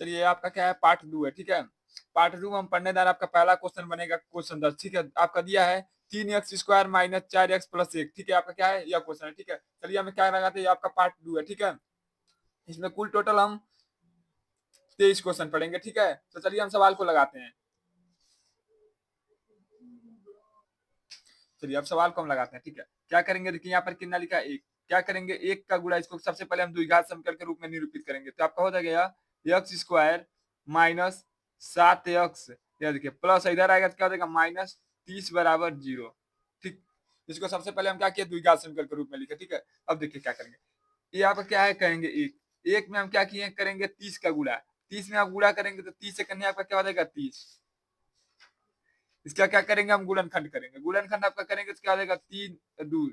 चलिए आपका क्या है पार्ट 2 है, ठीक है। पार्ट 2 में हम पढ़ने जा रहे हैं। आपका पहला क्वेश्चन बनेगा क्वेश्चन 10, ठीक है। आपका दिया है 3x² माइनस 4x प्लस 1, ठीक है। आपका क्या है यह क्वेश्चन है, ठीक है। चलिए हमें क्या लगाते हैं, आपका पार्ट 2 है, ठीक है। इसमें कुल टोटल हम 23 क्वेश्चन पढ़ेंगे, ठीक है। तो चलिए हम सवाल को लगाते हैं। चलिए अब सवाल को हम लगाते हैं, ठीक है। क्या करेंगे, देखिए यहाँ पर कितना लिखा है, एक। क्या करेंगे, एक का गुणा, इसको सबसे पहले हम द्विघात समीकरण के रूप में निरूपित करेंगे। तो आपका हो जाएगा एक्स स्क्वायर माइनस 7x, यह देखिए प्लस इधर आएगा तो क्या हो जाएगा माइनस 30 बराबर 0, ठीक। इसको सबसे पहले हम क्या किए, द्विघात समीकरण के रूप में लिखे, ठीक है। अब देखिए क्या करेंगे, ये यहाँ पर क्या है, कहेंगे एक। एक में हम क्या किए, करेंगे 30 का गुणा। 30 में आप गुणा करेंगे तो 30 से करने आपका क्या हो जाएगा 30। इसका क्या करेंगे, हम गुणनखंड करेंगे। गुणनखंड आपका करेंगे तो क्या हो जाएगा, 3 2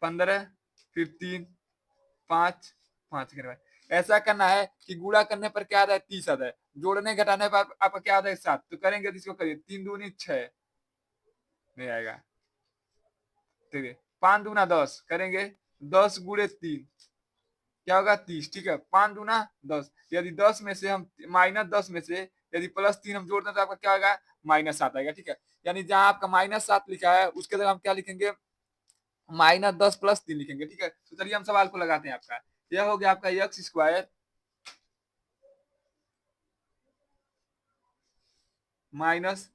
15, फिर 3 5 5 के बाद ऐसा करना है कि गुणा करने पर क्या आता है 30 आता है, जोड़ने घटाने पर आपका क्या आता है 7। तो करेंगे तो इसको करिए, 3 दूनी 6 नहीं आएगा, ठीक है। 5 दूना 10 करेंगे, 10 गुणे 3 क्या होगा 30, ठीक है। 5 दूना 10, यदि 10 में से हम माइनस 10 में से यदि प्लस 3 हम जोड़ दें तो आपका क्या होगा -7 आएगा, ठीक है। यानी जहां आपका -7 लिखा है उसके जगह हम क्या लिखेंगे, -10 प्लस 3 लिखेंगे, ठीक है। तो चलिए हम सवाल को लगाते हैं। आपका यह हो गया आपका x square minus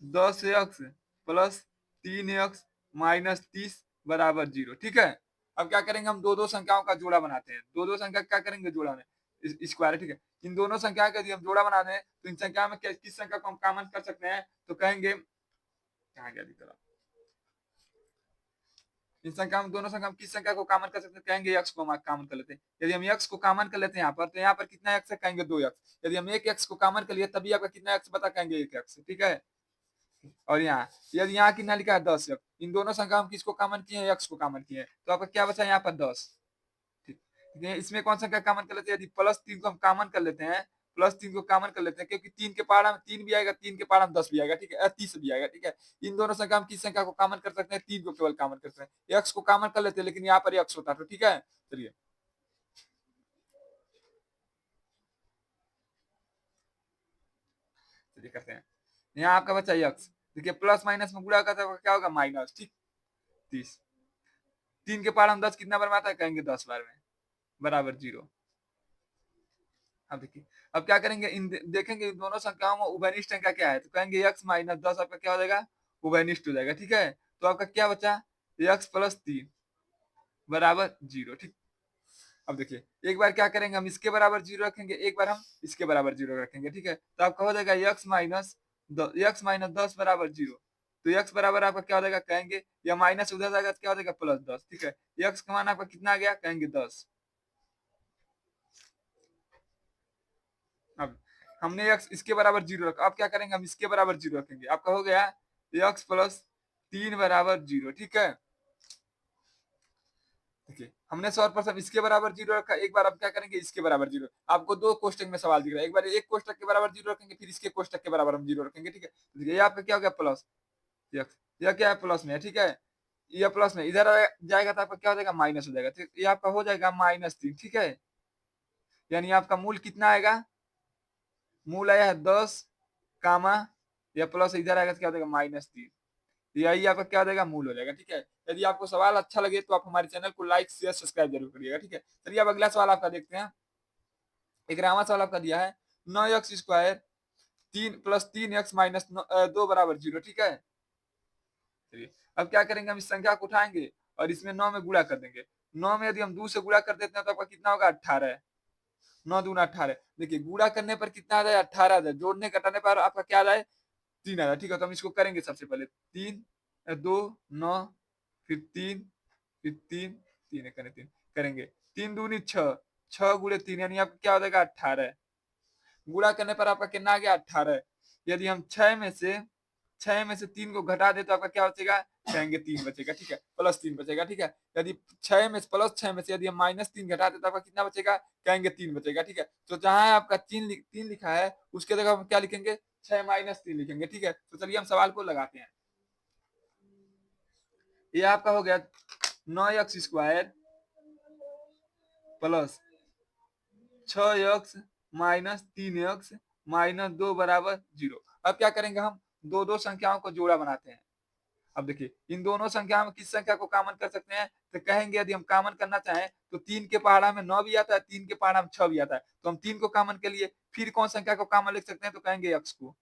10x plus 3x minus 30 बराबर 0, ठीक है। अब क्या करेंगे, हम दो दो संख्याओं का जोड़ा बनाते हैं। दो दो संख्या क्या करेंगे, जोड़ा में स्क्वायर, ठीक है। इन दोनों संख्या का यदि हम जोड़ा बना दें तो इन संख्या में किस संख्या को हम कॉमन कर सकते हैं, तो कहेंगे कहाँ गया दिक्कत, इन संख्या में दोनों संख्या में किस संख्या को कॉमन कर सकते हैं, कहेंगे x को कॉमन कर लेते हैं। यदि हम x को कॉमन कर लेते हैं यहाँ पर, तो यहाँ पर कितना x है, कहेंगे 2x। यदि हम एक x को कॉमन कर लिए तभी आपका कितना x बता, कहेंगे 1x, ठीक है। और यहाँ यदि यहाँ कितना लिखा है 10x, इन दोनों संख्या हम किसको कॉमन किए हैं, x को कॉमन किए हैं, तो आपका क्या बचा यहाँ पर 10, ठीक है। इसमें कौन संख्या कॉमन कर लेते हैं, यदि +3 को हम कॉमन कर लेते हैं, +3 को कॉमन कर लेते हैं, क्योंकि 3 के पारा में 3 भी आएगा, 3 के पारा में 10 भी आएगा, ठीक है, 30 भी आएगा, ठीक है। इन दोनों संख्या हम किस संख्या को कॉमन कर सकते हैं, 3 को केवल कॉमन कर सकते हैं। x को कॉमन कर लेते हैं, लेकिन यहाँ पर x होता, तो ठीक है। चलिए चलिए करते हैं। यहाँ आपका बचा x, देखिए प्लस माइनस में गुणा करता है क्या होगा माइनस, ठीक। 30, 3 के पारा में 10 कितना बार में आता है, कहेंगे 10 बार में, बराबर 0। अब देखिए, अब क्या करेंगे, इन देखेंगे इन दोनों संख्याओं में उभयनिष्ठ संख्या क्या है, तो कहेंगे x माइनस 10 आपका क्या हो जाएगा, उभयनिष्ठ हो जाएगा, ठीक है। तो आपका क्या बचा, x प्लस 3 बराबर 0, ठीक। अब देखिए एक बार क्या करेंगे, हम इसके बराबर 0 रखेंगे, एक बार हम इसके बराबर 0 रखेंगे, ठीक है। तो आपका हो जाएगा x माइनस 10 बराबर 0। तो x बराबर आपका क्या हो जाएगा, कहेंगे या माइनस उधर जाएगा तो क्या हो जाएगा +10, ठीक है। x का मान आपका कितना आ गया, कहेंगे 10। अब हमने x इसके बराबर 0 रखा, अब क्या करेंगे, हम इसके बराबर 0 रखेंगे। आपका हो गया x प्लस 3 बराबर 0, ठीक है। देखिए हमने सर्वप्रथम इसके बराबर 0 रखा, एक बार अब क्या करेंगे, इसके बराबर 0। आपको दो कोष्टक में सवाल दिख रहा है, एक बार एक कोष्टक के बराबर 0 रखेंगे, फिर इसके कोष्टक के बराबर हम 0 रखेंगे, ठीक है। देखिए ये आपका क्या हो गया प्लस x, यह क्या है प्लस में है, ठीक है। यह प्लस में इधर जाएगा तो आपका क्या हो जाएगा माइनस हो जाएगा, तो ये आपका हो जाएगा -3, ठीक है। यानी आपका मूल कितना आएगा, मूल आया है 10 कामा, या प्लस इधर आएगा तो क्या हो जाएगा -3। यही आपका क्या हो जाएगा, मूल हो जाएगा, ठीक है। यदि आपको सवाल अच्छा लगे तो आप हमारे चैनल को लाइक शेयर सब्सक्राइब जरूर करिएगा, ठीक है। चलिए अब अगला सवाल आपका देखते हैं। 11वां सवाल आपका दिया है 9x² 3 प्लस 3x माइनस 2 बराबर 0, ठीक है। चलिए अब क्या करेंगे, हम इस संख्या को उठाएंगे और इसमें 9 में गुणा कर देंगे। 9 में यदि हम 2 से गुणा कर देते हैं तो आपका कितना होगा 18, 9 दूना 18। देखिए गुणा करने पर कितना आ जाए 18 आ जाए, जोड़ने घटाने पर आपका क्या आ जाए 3 आ जाए, ठीक है। तो हम इसको करेंगे सबसे पहले 3 2 9, फिर 3, फिर 3 3 करें 3 करेंगे, 3 दूनी 6, 6 गुणे 3 यानी आपका क्या हो जाएगा 18। गुणा करने पर आपका कितना आ गया 18। यदि हम 6 में से 3 को घटा दे तो आपका क्या बचेगा, कहेंगे 3 बचेगा, ठीक है, +3 बचेगा, ठीक है। यदि 6 में +6 में से यदि हम -3 घटा दे तो आपका कितना बचेगा, कहेंगे 3 बचेगा, ठीक है। तो जहां आपका 3 लिखा है उसके जगह हम क्या लिखेंगे 6 -3 लिखेंगे, ठीक है। तो चलिए हम सवाल को लगाते हैं। ये आपका हो गया 9x² प्लस 6x -3x -2 बराबर 0। अब क्या करेंगे हम, दो दो संख्याओं को जोड़ा बनाते हैं। अब देखिए इन दोनों संख्याओं में किस संख्या को कॉमन कर सकते हैं, तो कहेंगे यदि हम कॉमन करना चाहें तो 3 के पहाड़ा में 9 भी आता है, 3 के पहाड़ा में 6 भी आता है, तो हम 3 को कॉमन के लिए फिर कौन संख्या को कॉमन लिख सकते हैं, तो कहेंगे x को।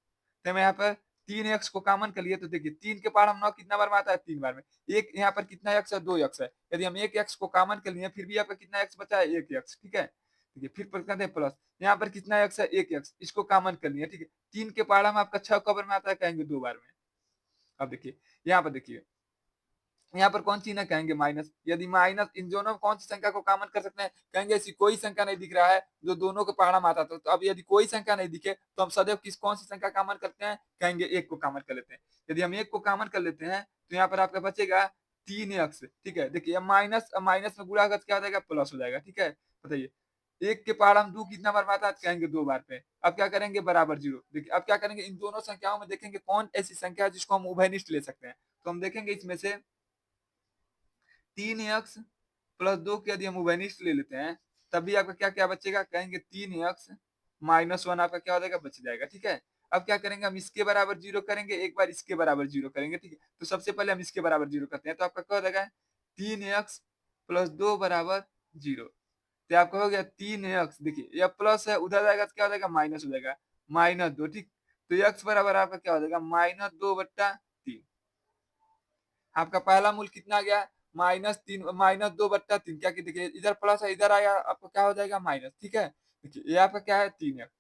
तो हम यहाँ पर 3x को कॉमन कर लिए, तो देखिए 3 के पहाड़ा में 9 कितना बार में आता है, 3 बार में। एक यहाँ पर कितना x है, 2x है। यदि हम एक x को कॉमन कर लिए फिर भी यहाँ पर कितना x बचा है, 1x, ठीक है। देखिए फिर करते हैं प्लस, यहाँ पर कितना x है, 1x, इसको कॉमन कर लिए, ठीक है। 3 के पहाड़ा में आपका 6 कबर में आता है, कहेंगे 2 बार में। अब देखिए यहाँ पर देखिए, यहाँ पर कौन सी ना कहेंगे माइनस। यदि माइनस इन दोनों में कौन सी संख्या को कॉमन कर सकते हैं, कहेंगे ऐसी कोई संख्या नहीं दिख रहा है जो दोनों के पहाड़ा में आता था। तो अब यदि कोई संख्या नहीं दिखे तो हम सदैव किस कौन सी संख्या कॉमन करते हैं, कहेंगे एक को कॉमन कर लेते हैं। यदि हम एक को कॉमन कर लेते हैं तो यहाँ पर आपका बचेगा 3x, ठीक है। देखिए माइनस माइनस में गुणा क्या हो जाएगा, प्लस हो जाएगा, ठीक है। बताइए एक के पहाड़ा में 2 कितना बार आता है, कहेंगे 2 बार पे। अब क्या करेंगे, बराबर 0। देखिए अब क्या करेंगे, इन दोनों संख्याओं में देखेंगे कौन ऐसी संख्या है जिसको हम उभयनिष्ठ ले सकते हैं। तो हम देखेंगे इसमें से 3x प्लस 2 के यदि हम उभयनिष्ठ ले लेते हैं तभी आपका क्या क्या बचेगा, कहेंगे 3x -1 आपका क्या हो जाएगा, बच जाएगा, ठीक है। अब क्या करेंगे, हम इसके बराबर 0 करेंगे, एक बार इसके बराबर 0 करेंगे, ठीक है। तो सबसे पहले हम इसके बराबर 0 करते हैं, तो आपका क्या हो जाएगा, 3x प्लस 2 बराबर 0। तो आपका हो गया 3x, देखिए यह प्लस है, उधर जाएगा तो क्या हो जाएगा, माइनस हो जाएगा, -2, ठीक। तो x बराबर आपका क्या हो जाएगा, -2/3। आपका पहला मूल कितना आ गया, -2/3। क्या कि देखिए इधर प्लस है, इधर आया आपको क्या हो जाएगा, माइनस, ठीक है। देखिए ये आपका क्या है, 3 है,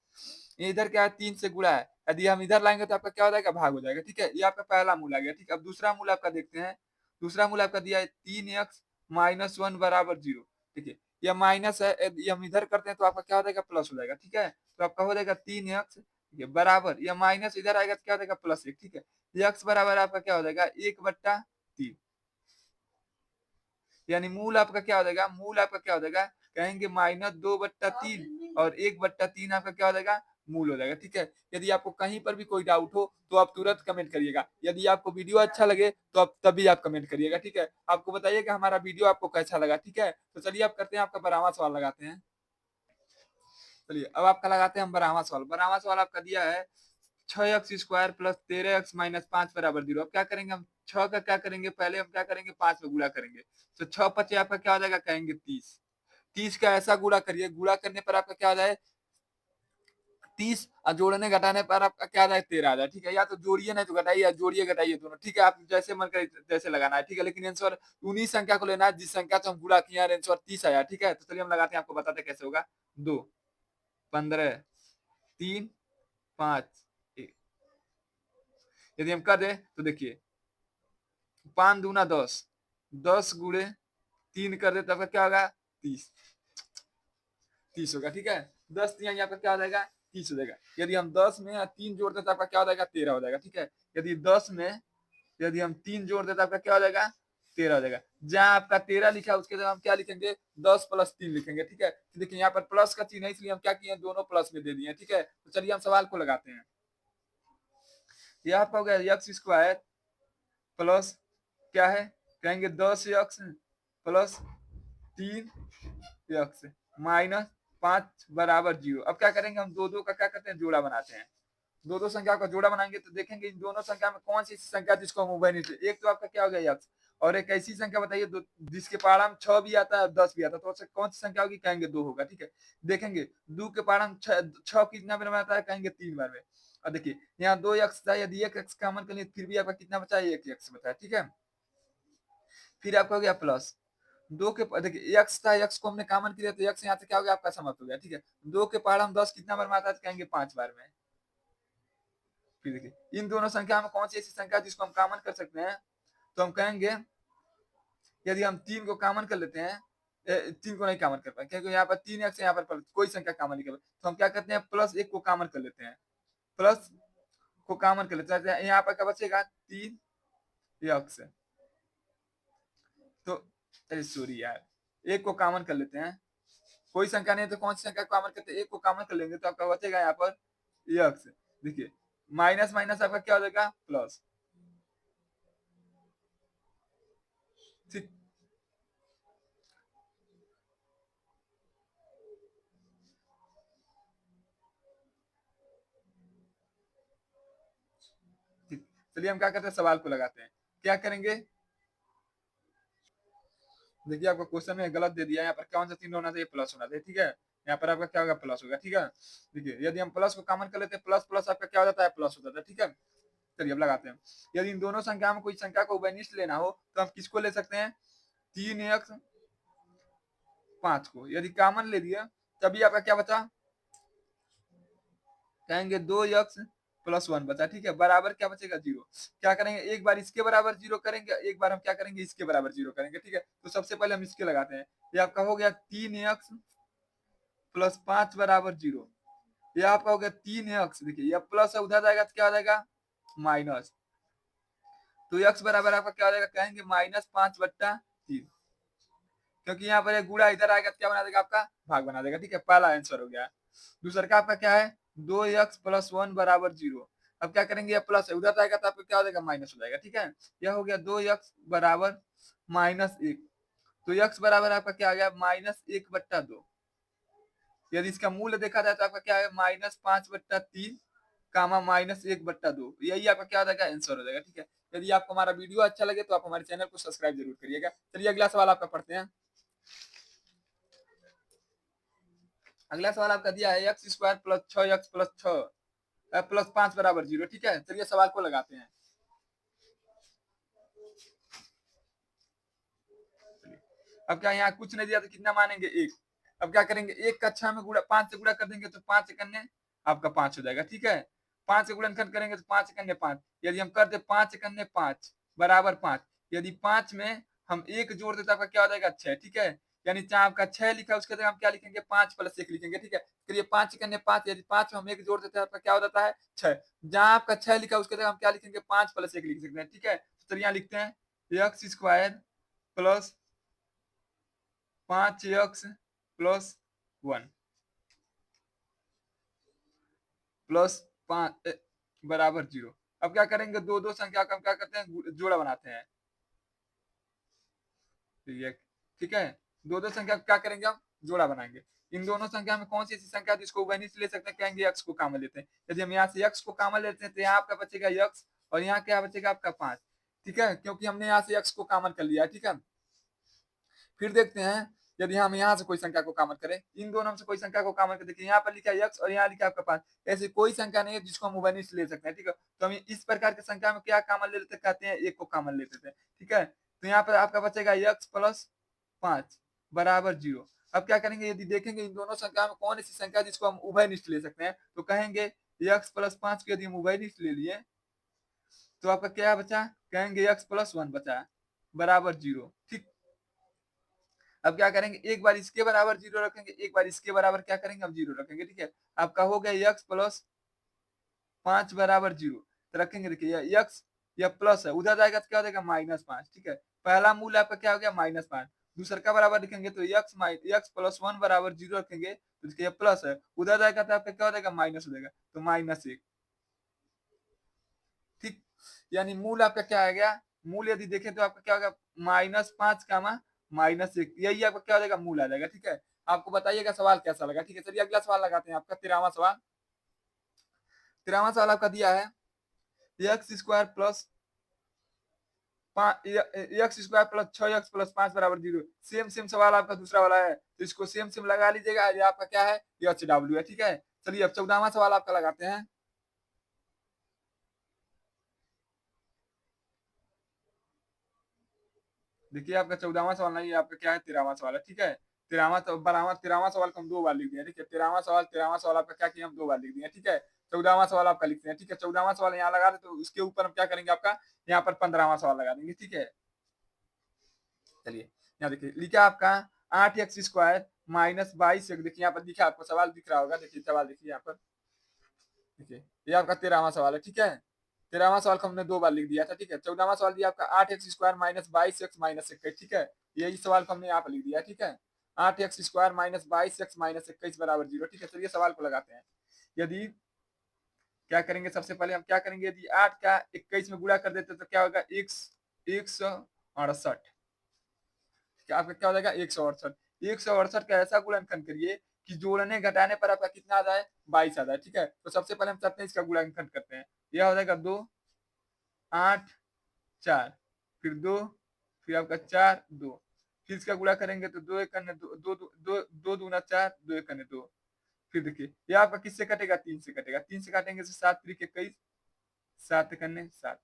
इधर क्या है, 3 से गुणा है। यदि हम इधर लाएंगे तो आपका क्या हो जाएगा, भाग हो जाएगा, ठीक है। ये आपका पहला मूल आ गया, ठीक है। अब दूसरा मूल आपका देखते हैं। दूसरा मूल आपका दिया है 3x -1 बराबर 0, ठीक है। यह माइनस है, यदि हम इधर करते हैं तो आपका क्या हो जाएगा, प्लस हो जाएगा, ठीक है। तो आपका हो जाएगा 3x, ठीक है, बराबर यह माइनस इधर आएगा तो क्या हो जाएगा, +1, ठीक है। x बराबर आपका क्या हो जाएगा, 1/3। यानी मूल आपका क्या हो जाएगा, मूल आपका क्या हो जाएगा, कहेंगे -2/3 और 1/3 आपका क्या हो जाएगा, मूल हो जाएगा, ठीक है। यदि आपको कहीं पर भी कोई डाउट हो तो आप तुरंत कमेंट करिएगा। यदि आपको वीडियो अच्छा लगे तो आप तभी आप कमेंट करिएगा, ठीक है। आपको बताइए कि हमारा वीडियो आपको कैसा लगा, ठीक है। तो चलिए आप करते हैं, आपका 12वां सवाल लगाते हैं। चलिए अब आपका लगाते हैं हम 12वां सवाल। 12वां सवाल आपका दिया है 6x² प्लस 13x माइनस 5 बराबर 0। अब क्या करेंगे हम, 6 का क्या करेंगे, पहले हम क्या करेंगे, 5 में गुणा करेंगे। तो 6 पचे आपका क्या हो जाएगा, कहेंगे 30। 30 का ऐसा गुणा करिए, गुणा करने पर आपका क्या हो जाए, 30, और जोड़ने घटाने पर आपका क्या आ जाए, 13 आ जाए, ठीक है। या तो जोड़िए नहीं तो घटाइए, या जोड़िए घटाइए दोनों, ठीक है। आप जैसे मन करे जैसे लगाना है, ठीक है। लेकिन आंसर उन्हीं संख्या को लेना है जिस संख्या से हम गुणा किए, आंसर 30 आया, ठीक है। तो चलिए हम लगाते हैं, आपको बताते कैसे होगा। 2, 15, 3, 5, 1। यदि हम कर दें तो देखिए 5 दूना 10, 10 गुणे 3 कर दे तब क्या होगा, 30। 30 होगा, ठीक है। 10 यहाँ पर क्या हो जाएगा, 30 हो जाएगा। यदि हम 10 में 3 जोड़ देते आपका क्या हो जाएगा, 13 हो जाएगा, ठीक है। यदि 10 में यदि हम 3 जोड़ देते आपका क्या हो जाएगा, 13 हो जाएगा। जहां आपका 13 लिखा है उसके जगह हम क्या लिखेंगे, 10 + 3 लिखेंगे, ठीक है। तो देखिए यहाँ पर प्लस का चिन्ह है, इसलिए हम क्या किए, दोनों प्लस में दे दिए, ठीक है। तो चलिए हम सवाल को लगाते हैं। यहाँ पर हो गया x² प्लस क्या है, कहेंगे 10x प्लस 3x माइनस 5 बराबर 0। अब क्या करेंगे, हम दो दो का क्या करते हैं, जोड़ा बनाते हैं। दो दो संख्या का जोड़ा बनाएंगे तो देखेंगे इन दोनों संख्या में कौन सी संख्या जिसको हम उभयनिष्ठ, एक तो आपका क्या हो गया x, और एक ऐसी संख्या बताइए जिसके पहाड़ा में 6 भी आता है और 10 भी आता है, तो कौन सी संख्या होगी, कहेंगे 2 होगा, ठीक है। देखेंगे 2 के पहाड़ा में 6 कितना बार में आता है, कहेंगे 3 बार में। और देखिए यहाँ 2x था, यदि 1x कॉमन कर लिए फिर भी आपका कितना बचा है, 1x बचा है, ठीक है। फिर आपका हो गया प्लस 2 के, देखिए x था, x को हमने कॉमन किया तो x यहाँ से क्या हो गया, आपका समाप्त हो गया, ठीक है। 2 के पहाड़ा में 10 कितना बार में आता है, कहेंगे 5 बार में। फिर देखिए इन दोनों संख्या में कौन सी ऐसी संख्या जिसको हम कॉमन कर सकते हैं, तो हम कहेंगे यदि हम 3 को कॉमन कर लेते हैं, 3 को नहीं कॉमन कर पाए क्योंकि यहाँ पर 3x है, यहाँ पर कोई संख्या कॉमन नहीं कर पाए, तो हम क्या करते हैं, +1 को कॉमन कर लेते हैं, प्लस को कॉमन कर लेते हैं। यहाँ पर क्या बचेगा, 3x। तो अरे सॉरी यार, 1 को कॉमन कर लेते हैं, कोई संख्या नहीं है तो कौन सी संख्या कॉमन करते हैं, 1 को कॉमन कर लेंगे तो आपका बचेगा यहाँ पर x। देखिए माइनस माइनस आपका क्या हो जाएगा, प्लस, ठीक। चलिए हम क्या करते हैं, सवाल को लगाते हैं। क्या करेंगे, देखिए आपको क्वेश्चन में गलत दे दिया है, यहाँ पर कौन सा चिन्ह होना चाहिए, प्लस होना चाहिए, ठीक है। यहाँ पर आपका क्या होगा, प्लस होगा, ठीक है। देखिए यदि हम प्लस को कॉमन कर लेते हैं, प्लस प्लस आपका क्या हो जाता है, प्लस हो जाता है, ठीक है। चलिए अब लगाते हैं। यदि इन दोनों संख्या में कोई संख्या को उभयनिष्ठ लेना हो तो हम किसको ले सकते हैं, 3x 5 को। यदि कॉमन ले लिया तभी आपका क्या बचा, कहेंगे 2x प्लस 1 बचा, ठीक है, बराबर क्या बचेगा, 0। क्या करेंगे, एक बार इसके बराबर 0 करेंगे, एक बार हम क्या करेंगे, इसके बराबर 0 करेंगे, ठीक है। तो सबसे पहले हम इसके लगाते हैं। ये आपका हो गया 3x प्लस 5 बराबर 0। ये आपका हो गया 3x, देखिए ये प्लस है, उधर जाएगा तो क्या हो जाएगा, माइनस। तो x बराबर आपका क्या हो जाएगा, कहेंगे -5/3, क्योंकि यहाँ पर एक गुणा इधर आएगा तो क्या बना देगा, आपका भाग बना देगा, ठीक है। पहला आंसर हो गया। दूसरा का आपका क्या है, 2x प्लस 1 बराबर 0। अब क्या करेंगे, प्लस है, उधर आएगा तो आपका क्या हो जाएगा, माइनस हो जाएगा, ठीक है। यह हो गया 2x बराबर -1। तो x बराबर आपका क्या आ गया, -1/2। यदि इसका मूल्य देखा जाए तो आपका क्या है, -5/3 कामा -1/2। यही आपका क्या हो जाएगा, आंसर हो जाएगा, ठीक है। यदि आपको हमारा वीडियो अच्छा लगे तो आप हमारे चैनल को सब्सक्राइब जरूर करिएगा। चलिए अगला सवाल आपका पढ़ते हैं। अगला सवाल आपका दिया है x² plus 6x plus 6 plus 5 बराबर 0, ठीक है। चलिए सवाल को लगाते हैं। अब क्या यहाँ कुछ नहीं दिया तो कितना मानेंगे, 1। अब क्या करेंगे, 1 का 6 में गुणा 5 से गुणा कर देंगे तो 5 एकन्ने आपका 5 हो जाएगा, ठीक है। 5 से गुणनखंड करेंगे तो 5 एकन्ने 5। यदि हम कर दे 5 एकन्ने 5 बराबर 5, यदि 5 में हम 1 जोड़ देते आपका क्या हो जाएगा, 6, ठीक है। यानी जहाँ आपका 6 लिखा है उसके जगह हम क्या लिखेंगे, 5 प्लस 1 लिखेंगे, ठीक है। फिर ये 5 एकन्ने 5, यदि 5 में हम 1 जोड़ देते हैं आपका क्या हो जाता है, 6। जहाँ आपका 6 लिखा है उसके जगह हम क्या लिखेंगे, 5 प्लस 1 लिख सकते हैं, ठीक है। तो चलिए यहाँ लिखते हैं x² plus 5x plus 1 plus 5 बराबर 0। अब क्या करेंगे, दो दो संख्या का हम क्या करते हैं, जोड़ा बनाते हैं, ठीक है। दो दो संख्या क्या करेंगे, हम जोड़ा बनाएंगे। इन दोनों संख्या में कौन सी ऐसी संख्या जिसको उभयनिष्ठ ले सकते हैं, कहेंगे x को कॉमन लेते हैं। यदि हम यहाँ से x को कॉमन लेते हैं तो यहाँ आपका बचेगा x और यहाँ क्या बचेगा आपका 5, ठीक है, क्योंकि हमने यहाँ से x को कॉमन कर लिया, ठीक है। फिर देखते हैं, यदि हम यहाँ से कोई संख्या को कॉमन करें, इन दोनों से कोई संख्या को कॉमन कर, देखिए यहाँ पर लिखा है x और यहाँ लिखा है आपका 5। ऐसी कोई संख्या नहीं है जिसको हम उभयनिष्ठ ले सकते हैं, ठीक है। तो हम इस प्रकार की संख्या में क्या कॉमन ले लेते, कहते हैं 1 को कॉमन ले लेते हैं, ठीक है। तो यहाँ पर आपका बचेगा x प्लस 5 बराबर 0। अब क्या करेंगे, यदि देखेंगे इन दोनों संख्या में कौन ऐसी संख्या जिसको हम उभयनिष्ठ ले सकते हैं, तो कहेंगे x प्लस 5 को यदि हम उभयनिष्ठ ले लिए तो आपका क्या बचा, कहेंगे x प्लस 1 बचा बराबर 0, ठीक। अब क्या करेंगे, एक बार इसके बराबर 0 रखेंगे, एक बार इसके बराबर क्या करेंगे, हम 0 रखेंगे, ठीक है। आपका हो गया x प्लस 5 बराबर 0। तो रखेंगे, देखिए x या प्लस है, उधर जाएगा तो क्या हो जाएगा, -5, ठीक है। पहला मूल्य आपका क्या हो गया, -5। दूसरा का बराबर लिखेंगे तो x प्लस 1 बराबर 0 रखेंगे तो देखिए प्लस है, उधर जाएगा तो आपका क्या हो जाएगा, माइनस हो जाएगा, तो -1, ठीक। यानी मूल आपका क्या आ गया, मूल यदि देखें तो आपका क्या होगा, -5 कामा -1, यही आपका क्या हो जाएगा, मूल आ जाएगा, ठीक है। आपको बताइएगा सवाल कैसा लगा, ठीक है। चलिए अगला सवाल लगाते हैं, आपका 13वां सवाल। 13वां सवाल आपका दिया है x² plus x² plus 6x plus 5 बराबर 0। सेम सेम सवाल आपका दूसरा वाला है, तो इसको सेम सेम लगा लीजिएगा। ये आपका क्या है, HW है, ठीक है। चलिए अब 14वां सवाल आपका लगाते हैं। देखिए आपका 14वां सवाल नहीं, आपका क्या है, 13वां सवाल है, ठीक है। 13वां सवाल को हम 2 बार लिख दिए, ठीक है। 13वां सवाल आपका क्या किया, हम 2 बार लिख दिए, ठीक है। 14वां सवाल आपका लिखते हैं, ठीक है। 14वां सवाल यहाँ लगा दे तो उसके ऊपर हम क्या करेंगे, आपका यहाँ पर 15वां सवाल लगा देंगे, ठीक है। चलिए यहाँ देखिए लिखा आपका 8x² माइनस 22, देखिए यहाँ पर लिखा, आपको सवाल दिख रहा होगा, देखिए सवाल देखिए यहाँ पर, देखिए ये आपका 13वां सवाल है, ठीक है। 13वां सवाल को हमने 2 बार लिख दिया था, ठीक है। 14वां सवाल दिया आपका 8x² माइनस 22x माइनस 21, ठीक है। यही सवाल को हमने यहाँ पर लिख दिया, ठीक है। 8x² माइनस 22x माइनस 21 बराबर 0, ठीक है। चलिए सवाल को लगाते हैं। यदि क्या करेंगे, सबसे पहले हम क्या करेंगे, यदि 8 का 21 में गुणा कर देते तो क्या होगा, 168, क्या आपका क्या हो जाएगा, 168। 168 का ऐसा गुणनखंड करिए कि जोड़ने घटाने पर आपका कितना आ जाए, 22 आ जाए, ठीक है। तो सबसे पहले हम 27 का गुणनखंड करते हैं, यह हो जाएगा 2 8 4 फिर 2 फिर आपका 4 2 फिर इसका गुणा करेंगे तो 2 एक अन्य 2 2 2 2 दूना 4 2 एक अन्य 2 फिर देखिए ये आपका किससे कटेगा 3 से कटेगा 3 से काटेंगे तो 7 त्रिक 21 7 एक अन्य 7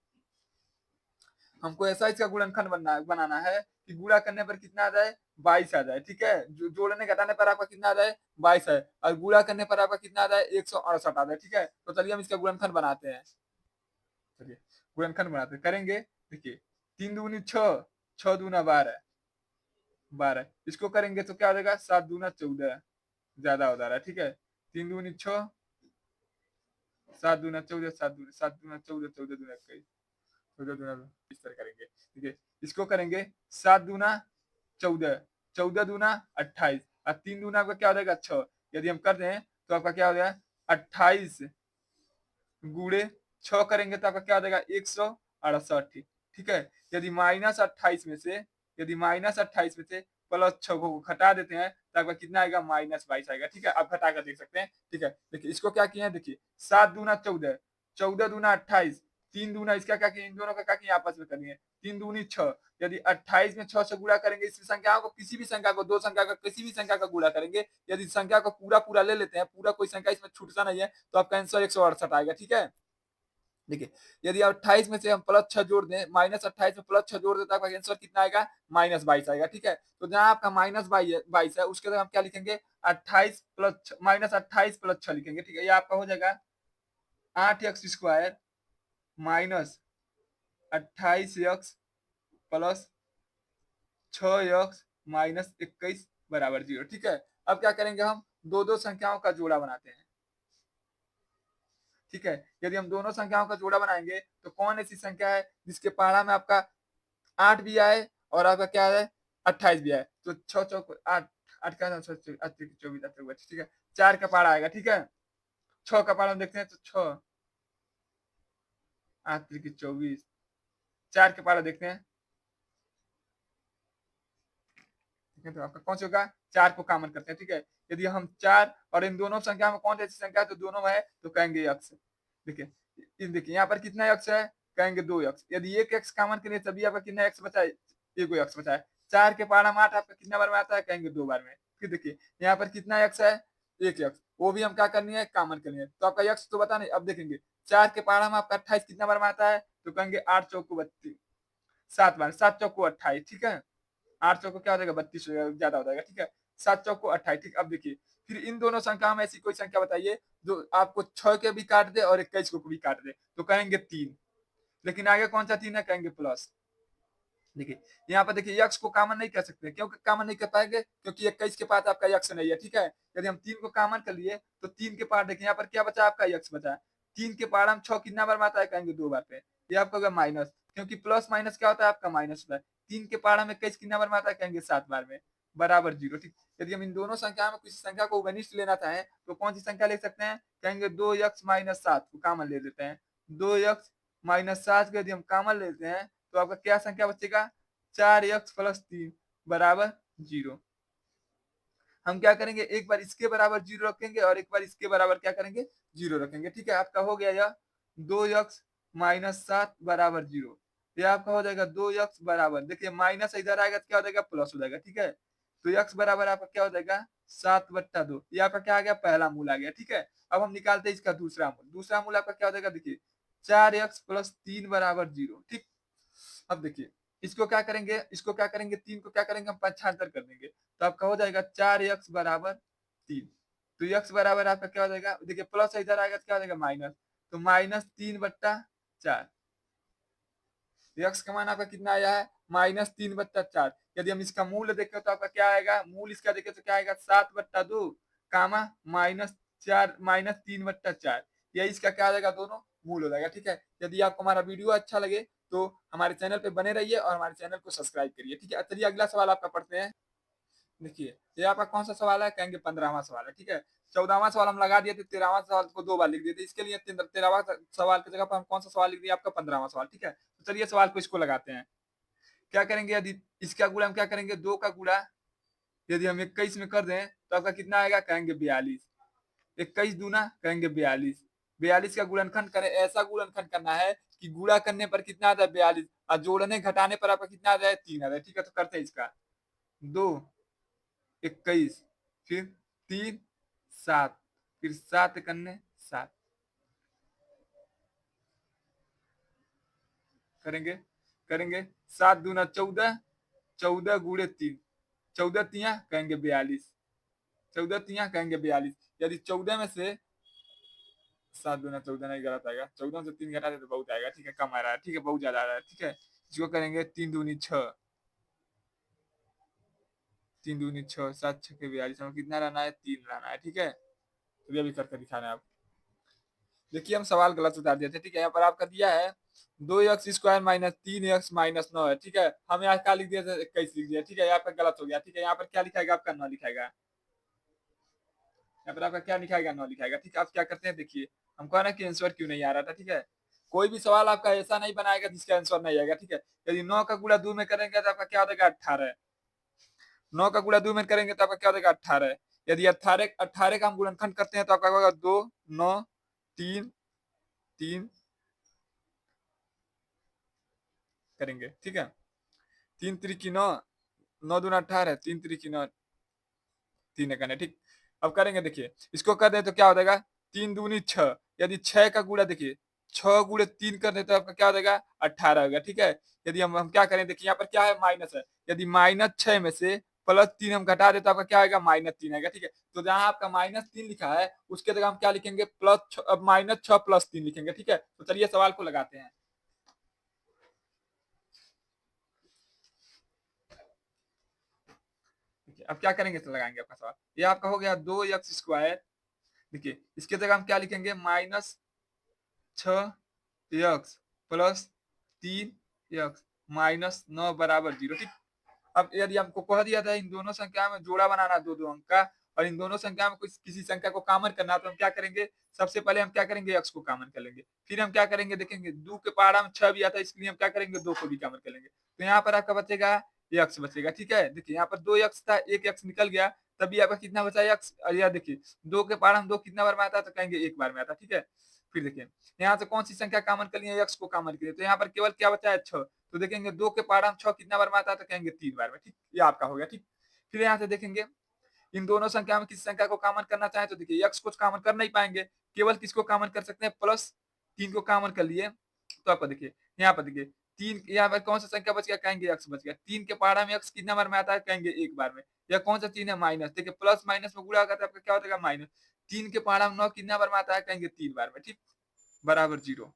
हमको ऐसा इसका गुणनखंड बनाना है कि गुणा करने पर कितना आ जाए 22 आ जाए ठीक है जोड़ने घटाने पर आपका कितना आ जाए 22 है और गुणा करने पर आपका कितना आ जाए 168 आ जाए ठीक है तो चलिए हम इसका गुणनखंड बनाते हैं चलिए गुणनखंड बनाते हैं करेंगे देखिए 3 दूनी 6 6 दूना 12 12 इसको करेंगे तो क्या हो जाएगा 7 दूना 14 ज्यादा हो जा रहा है ठीक है 3 दूनी 6 7 दूना 14 7 दूना 14 14 दूना 21 14 दूना इस तरह करेंगे ठीक है इसको करेंगे 7 दूना 14 14 दूना 28 और 3 दूना आपका क्या हो जाएगा 6 यदि हम कर दें तो आपका क्या हो जाएगा 28 गुड़े 6 करेंगे तो आपका क्या हो जाएगा 168 ठीक है यदि माइनस 28 में से यदि माइनस 28 में से प्लस 6 को घटा देते हैं तो आपका कितना आएगा -22 आएगा ठीक है आप घटा कर देख सकते हैं ठीक है देखिए इसको क्या किए हैं देखिए 7 दूना 14 14 दूना 28 3 दूना इसका क्या किए इन दोनों का क्या किए आपस में करिए 3 दूनी 6 यदि 28 में 6 से गुणा करेंगे इस संख्या को किसी भी संख्या को दो संख्या का किसी भी संख्या का गुणा करेंगे यदि संख्या को पूरा पूरा ले लेते हैं पूरा कोई संख्या इसमें छूटता नहीं है तो आपका आंसर 168 आएगा ठीक है देखिए यदि आप 28 में से हम प्लस 6 जोड़ दें -28 में प्लस 6 जोड़ दें तो आपका आंसर कितना आएगा -22 आएगा ठीक है तो जहां आपका -22 है उसके अंदर हम क्या लिखेंगे 28 प्लस -28 + 6 लिखेंगे ठीक है ये आपका हो जाएगा 8x² minus 28x plus 6x minus 21 बराबर 0 ठीक है अब क्या करेंगे हम दो दो संख्याओं का जोड़ा बनाते हैं ठीक है यदि हम दोनों संख्याओं का जोड़ा बनाएंगे तो कौन ऐसी संख्या है जिसके पहाड़ा में आपका 8 भी आए और आपका क्या है 28 भी आए तो 6 चौक 8 8 का 24 ठीक है 4 का पहाड़ा आएगा ठीक है 6 का पहाड़ा देखते हैं तो 6 8 की 24 4 के पहाड़ा देखते हैं ठीक है तो आपका कौन सा होगा 4 को कॉमन करते हैं ठीक है यदि हम 4 और इन दोनों संख्या में कौन सी ऐसी संख्या है तो दोनों में है तो कहेंगे x देखिए यहाँ पर कितना x है कहेंगे 2x यदि एक x कॉमन करिए तभी आपका कितना x बचा है एक x बचा है 4 के पहाड़ा में 8 आपका कितना बार में आता है कहेंगे 2 बार में फिर देखिए यहाँ पर कितना x है एक x वो भी हम क्या करनी है कॉमन करनी है तो आपका x तो बता नहीं अब देखेंगे 4 के पहाड़ा में आपका 28 कितना बार में आता है तो कहेंगे 8 चौक को 32 7 बार 7 चौक को 28 ठीक है 8 चौक को क्या हो जाएगा 32 ज्यादा हो जाएगा ठीक है 7 चौक को 28 ठीक अब देखिए फिर इन दोनों संख्या में ऐसी कोई संख्या बताइए जो आपको 6 के भी काट दे और 21 को भी काट दे तो कहेंगे 3 लेकिन आगे कौन सा 3 है कहेंगे प्लस देखिए यहाँ पर देखिए यक्स को कॉमन नहीं कर सकते क्यों कॉमन नहीं कर पाएंगे क्योंकि 21 के पास आपका यक्स नहीं है ठीक है यदि हम 3 को कॉमन कर लिए तो 3 के पार देखिए यहाँ पर क्या बचा आपका यक्स बचा 3 के पार हम 6 कितना बार में आता है कहेंगे 2 बार पे ये आपका होगा माइनस क्योंकि प्लस माइनस क्या होता है आपका माइनस होता है 3 के पार हमें 21 कितना बार में आता है कहेंगे 7 बार में बराबर 0 ठीक यदि हम इन दोनों संख्या में किसी संख्या को घनिष्ठ लेना चाहें तो कौन सी संख्या ले सकते हैं कहेंगे 2x - 7 को कॉमन ले लेते हैं 2x - 7 को यदि हम कॉमन लेते हैं तो आपका क्या संख्या बचेगा 4x + 3 बराबर 0 हम क्या करेंगे एक बार इसके बराबर 0 रखेंगे और एक बार इसके बराबर क्या करेंगे 0 रखेंगे ठीक है आपका हो गया यह 2x - 7 बराबर 0 ये आपका हो जाएगा 2x बराबर देखिए माइनस इधर आएगा तो क्या हो जाएगा प्लस हो जाएगा ठीक है तो x बराबर आपका क्या हो जाएगा 7/2 ये आपका क्या आ गया पहला मूल आ गया ठीक है अब हम निकालते हैं इसका दूसरा मूल आपका क्या हो जाएगा देखिए 4x + 3 बराबर 0 ठीक अब देखिए इसको क्या करेंगे 3 को क्या करेंगे हम पक्षांतर कर देंगे तो आपका हो जाएगा 4x बराबर 3 तो x बराबर आपका क्या हो जाएगा देखिए प्लस इधर आएगा तो क्या हो जाएगा माइनस तो -3/4 x का मान आपका कितना आया है -3/4 यदि हम इसका मूल्य देखें तो आपका क्या आएगा मूल इसका देखें तो क्या आएगा 7/2 कामा -4 -3/4 यही इसका क्या आ जाएगा दोनों मूल हो जाएगा ठीक है यदि आपको हमारा वीडियो अच्छा लगे तो हमारे चैनल पे बने रहिए और हमारे चैनल को सब्सक्राइब करिए ठीक है चलिए अगला सवाल आपका पढ़ते हैं देखिए ये आपका कौन सा सवाल है कहेंगे 15वां सवाल है ठीक है 14वां सवाल हम लगा दिए थे 13वां सवाल को 2 बार लिख दिए थे इसके लिए 13वां सवाल की जगह पर हम कौन सा सवाल लिख दिए आपका 15वां सवाल ठीक है तो चलिए सवाल को इसको लगाते हैं क्या करेंगे यदि इसका गुणा हम क्या करेंगे 2 का गुणा यदि हम 21 में कर दें तो आपका कितना आएगा कहेंगे 42 21 दूना कहेंगे 42 42 का गुणनखंड करें, ऐसा गुणनखंड करना है कि गुणा करने पर कितना आता है 42 और जोड़ने घटाने पर आपका कितना आ जाए 3 आ जाए। ठीक है, तो करते हैं इसका 2 21 फिर 3 7 फिर 7 करने 7 करेंगे करेंगे 7 दूना 14 14 गुणे 3 14 तिया कहेंगे 42 14 तिया कहेंगे 42। यदि 14 में से 7 दूना 14 नहीं गलत आएगा, 14 से 3 घटा दे तो बहुत आएगा। ठीक है, कम आ रहा है। ठीक है, बहुत ज्यादा आ रहा है। ठीक है, इसको करेंगे 3 दूनी 6 3 दूनी 6 7 6 के 42 में कितना रहना है 3 रहना है। ठीक है, तो अभी करके दिखाना है आप। देखिए हम सवाल गलत उतार दिए थे। ठीक है, यहाँ पर आपका दिया है 2x² माइनस 3x माइनस 9 है। ठीक है, हम यहाँ क्या लिख दिया था 21 लिख दिया। ठीक है, यहाँ पर गलत हो गया। ठीक है, यहाँ पर क्या लिखाएगा आपका 9 लिखाएगा। यहाँ पर आपका क्या लिखाएगा 9 लिखाएगा। ठीक है, आप क्या करते हैं देखिए, हमको ना कि आंसर क्यों नहीं आ रहा था। ठीक है, कोई भी सवाल आपका ऐसा नहीं बनाएगा जिसका आंसर नहीं आएगा। ठीक है, यदि 9 का गुणा 2 में करेंगे तो आपका क्या हो जाएगा 18। 9 का गुणा 2 में करेंगे तो आपका क्या हो जाएगा 18। यदि 18 18 का हम गुणनखंड करते हैं तो आपका होगा 2 9 3 3 करेंगे। ठीक है, 3 त्रिकी 9 9 दूना 18 3 त्रिकी 9 3 करना। ठीक, अब करेंगे देखिए, इसको कर दें तो क्या हो जाएगा 3 दूनी 6। यदि 6 का गुणा देखिए 6 गुणे 3 कर दे तो आपका क्या हो जाएगा 18 होगा। ठीक है, यदि हम क्या करें देखिए, यहाँ पर क्या है माइनस है। यदि -6 में से +3 हम घटा दे तो आपका क्या आएगा -3 आएगा। ठीक है, तो जहां आपका -3 लिखा है उसके जगह हम क्या लिखेंगे -6 + 3 लिखेंगे। ठीक है, तो चलिए सवाल को लगाते हैं। अब क्या करेंगे तो लगाएंगे आपका सवाल। ये आपका हो गया 2x²। देखिए इसके जगह हम क्या लिखेंगे -6x + 3x -9 बराबर 0। ठीक, अब यदि हमको कह दिया था इन दोनों संख्या में जोड़ा बनाना दो दो अंक का, और इन दोनों संख्या में कुछ किसी संख्या को कॉमन करना, तो हम क्या करेंगे सबसे पहले हम क्या करेंगे x को कॉमन कर लेंगे। फिर हम क्या करेंगे देखेंगे 2 के पहाड़ा में 6 भी आता है, इसलिए हम क्या करेंगे 2 को भी कॉमन कर लेंगे। तो यहाँ पर आपका बचेगा x बचेगा। ठीक है, देखिए यहाँ पर 2x था, एक x निकल गया, तभी आपका कितना बचा x। या देखिए 2 के पहाड़ा में 2 कितना बार में आता है तो कहेंगे एक बार में आता है। ठीक है, फिर देखिए यहाँ से कौन सी संख्या कॉमन कर लिए x को कॉमन कर लिए, तो यहाँ पर केवल क्या बचा है 6। तो देखेंगे 2 के पहाड़ा में 6 कितना बार में आता है तो कहेंगे 3 बार में। ठीक, ये आपका हो गया। ठीक, फिर यहाँ से देखेंगे इन दोनों संख्या में किसी संख्या को कॉमन करना चाहे तो देखिए x को कॉमन कर नहीं पाएंगे, केवल किसको कॉमन कर सकते हैं +3 को कॉमन कर लिए। तो आपको देखिए यहाँ पर देखिए 3, यहाँ पर कौन सा संख्या बच गया कहेंगे x बच गया। 3 के पहाड़ा में x कितना बार में आता है कहेंगे एक बार में। या कौन सा चीज है माइनस, देखिए प्लस माइनस में गुणा होगा तो आपका क्या हो जाएगा माइनस। 3 के पहाड़ा में 9 कितना बार में आता है कहेंगे 3 बार में। ठीक, बराबर 0।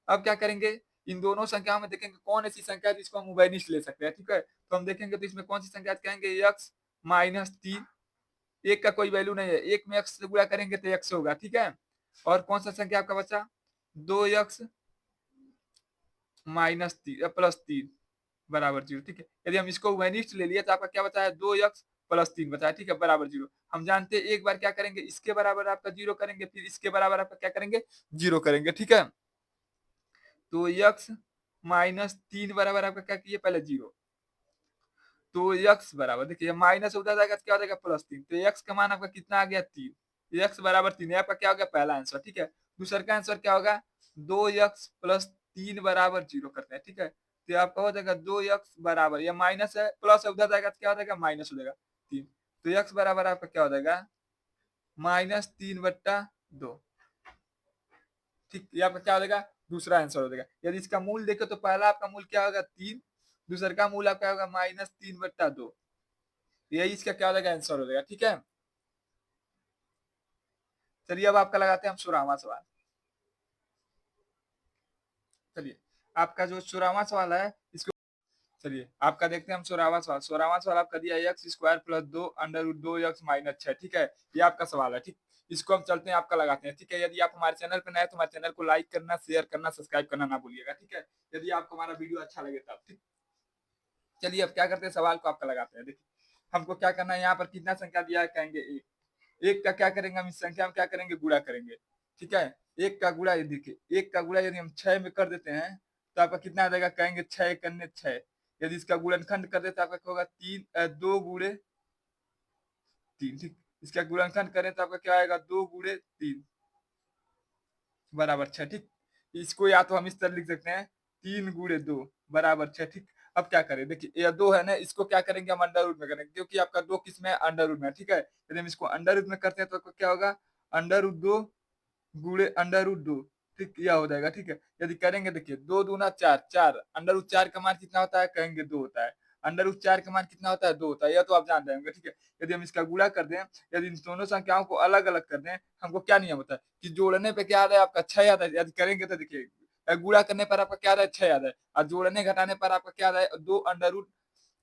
अब क्या करेंगे इन दोनों संख्याओं में देखेंगे कौन ऐसी संख्या है जिसको हम उभयनिष्ठ ले सकते हैं। ठीक है, तो हम देखेंगे तो इसमें कौन सी संख्या कहेंगे x -3। एक का कोई वैल्यू नहीं है, एक में x से गुणा करेंगे तो x होगा। ठीक है, और कौन सा संख्या आपका बचा 2x +3 बराबर 0। ठीक है, यदि हम इसको उभयनिष्ठ ले लिए तो आपका क्या बचा है 2x +3 बचा है। ठीक है, बराबर 0। हम जानते हैं एक बार क्या करेंगे इसके बराबर आपका 0 करेंगे, फिर इसके बराबर आपका क्या करेंगे 0 करेंगे। ठीक है, तो x -3 बराबर आपका क्या किए पहले 0। तो x बराबर देखिए माइनस उधर जाएगा तो क्या हो जाएगा +3। तो x का मान आपका कितना आ गया 3। x बराबर 3 आपका क्या हो गया पहला आंसर। ठीक है, दूसरा का आंसर क्या होगा 2x + 3 बराबर 0 करते हैं। ठीक है, तो आपका हो जाएगा 2x बराबर, या माइनस है प्लस उधर जाएगा तो क्या हो जाएगा माइनस हो जाएगा 3। तो x बराबर आपका क्या हो जाएगा -3/2। ठीक, ये आपका क्या हो जाएगा दूसरा आंसर हो जाएगा। यदि इसका मूल देखो तो पहला आपका मूल क्या होगा 3, दूसरा का मूल आपका होगा -3/2। यही इसका क्या हो जाएगा आंसर हो जाएगा। ठीक है, चलिए अब आपका लगाते हैं हम 16वां सवाल। चलिए आपका जो 16वां सवाल है इसको, चलिए आपका देखते हैं हम 16वां सवाल। 16वां सवाल आपका दिया x² + 2 √2x - 6। ठीक है, ये आपका सवाल है। ठीक, इसको हम चलते हैं आपका लगाते हैं। ठीक है, यदि आप हमारे चैनल पर नए तो हमारे चैनल को लाइक करना, शेयर करना, सब्सक्राइब करना ना भूलिएगा। ठीक है, यदि आपको हमारा वीडियो अच्छा लगे तब। ठीक, चलिए अब क्या करते हैं सवाल को आपका लगाते हैं। देखिए हमको क्या करना है, यहाँ पर कितना संख्या दिया है कहेंगे एक। एक का क्या करेंगे हम इस संख्या में क्या करेंगे गुणा करेंगे। ठीक है, एक का गुणा, ये देखिए एक का गुणा यदि हम 6 में कर देते हैं तो आपका कितना आ जाएगा कहेंगे 6 करने 6। यदि इसका गुणनखंड कर देते तो आपका क्या होगा 2 गुणे 3। ठीक, इसका गुणनखंड करें तो आपका क्या आएगा 2 गुणे 3। बराबर 6, ठीक। इसको या तो हम इस तरह लिख सकते हैं 3 गुणे 2 बराबर 6, ठीक। अब क्या करें, देखिए ये 2 है ना, इसको क्या करेंगे हम अंडर रूट में करेंगे, क्योंकि आपका 2 किस में है, अंडर रूट में है, ठीक है। यदि हम इसको अंडर रूट में करते हैं तो क्या होगा, अंडर रूट 2 गुणे अंडर रूट 2, ठीक, यह हो जाएगा, ठीक है। यदि करेंगे देखिए 2 दूना 4, 4 अंडर रूट 4 का मान कितना होता है, कहेंगे 2 होता है। अंडर रूट 4 का मान कितना होता है, 2 होता है, यह तो आप जान जाएंगे, ठीक है। यदि हम इसका गुणा कर दें, यदि इन दोनों संख्याओं को अलग अलग कर दें, हमको क्या नियम होता है कि जोड़ने पे क्या आता है आपका 6 आता है। यदि करेंगे तो देखिए गुणा करने पर आपका क्या आता है, 6 आता है, और जोड़ने घटाने पर आपका क्या आता है, 2 अंडर रूट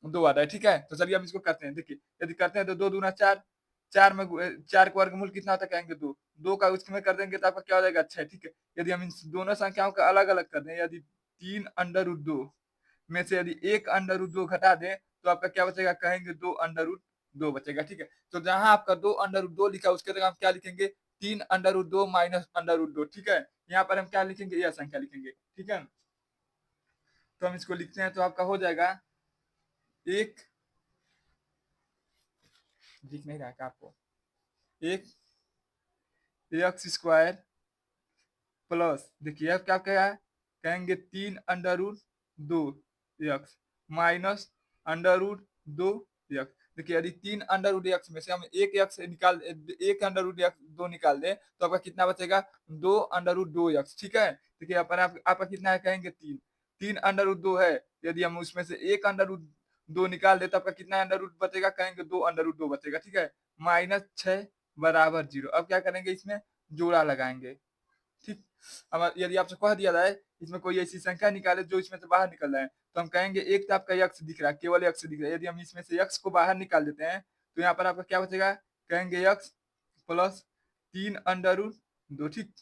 2 आता है, ठीक है। तो चलिए हम इसको करते हैं, देखिए यदि करते हैं तो 2 दूना 4, 4 में 4 का वर्गमूल कितना होता है, कहेंगे 2, 2 का उसमें कर देंगे तो आपका क्या हो जाएगा, 6, ठीक है। यदि हम इन दोनों संख्याओं का अलग अलग कर दें, यदि 3 अंडर रूट 2 में से यदि 1 अंडर रूट 2 घटा दें तो आपका क्या बचेगा, कहेंगे 2 अंडर रूट 2 बचेगा, ठीक है। तो जहां आपका 2 अंडर रूट 2 लिखा उसके जगह हम क्या लिखेंगे, 3 under root 2 minus under root 2, ठीक है। यहाँ पर हम क्या लिखेंगे, यह संख्या लिखेंगे, ठीक है। तो हम इसको लिखते हैं तो आपका हो जाएगा एक, दिख नहीं रहा है आपको, एक एक्स स्क्वायर प्लस, देखिए अब क्या क्या है, कहेंगे 3 under root 2 x minus under root 2 x. देखिए यदि 3 अंडर रूट एक्स में से हम एक एक्स निकाल, एक अंडर रूट एक्स 2 निकाल दें तो आपका कितना बचेगा, 2 अंडर रूट 2 एक्स, ठीक है। देखिए अपन आपका कितना है, कहेंगे 3, 3 अंडर रूट 2 है, यदि हम उसमें से एक अंडर रूट 2 निकाल दे तो आपका कितना अंडर रूट बचेगा, कहेंगे 2 अंडर रूट 2 बचेगा, ठीक है। माइनस 6 बराबर 0। अब क्या करेंगे, इसमें जोड़ा लगाएंगे, ठीक। अब यदि आपसे कह दिया जाए इसमें कोई ऐसी संख्या निकाले जो इसमें से बाहर निकल रहा है, तो हम कहेंगे एक तो आपका यक्स दिख रहा है, केवल यक्स दिख रहा है, यदि हम इसमें से यक्स को बाहर निकाल देते हैं तो यहाँ पर आपका क्या बचेगा, कहेंगे यक्स प्लस 3 अंडर रूट 2, ठीक।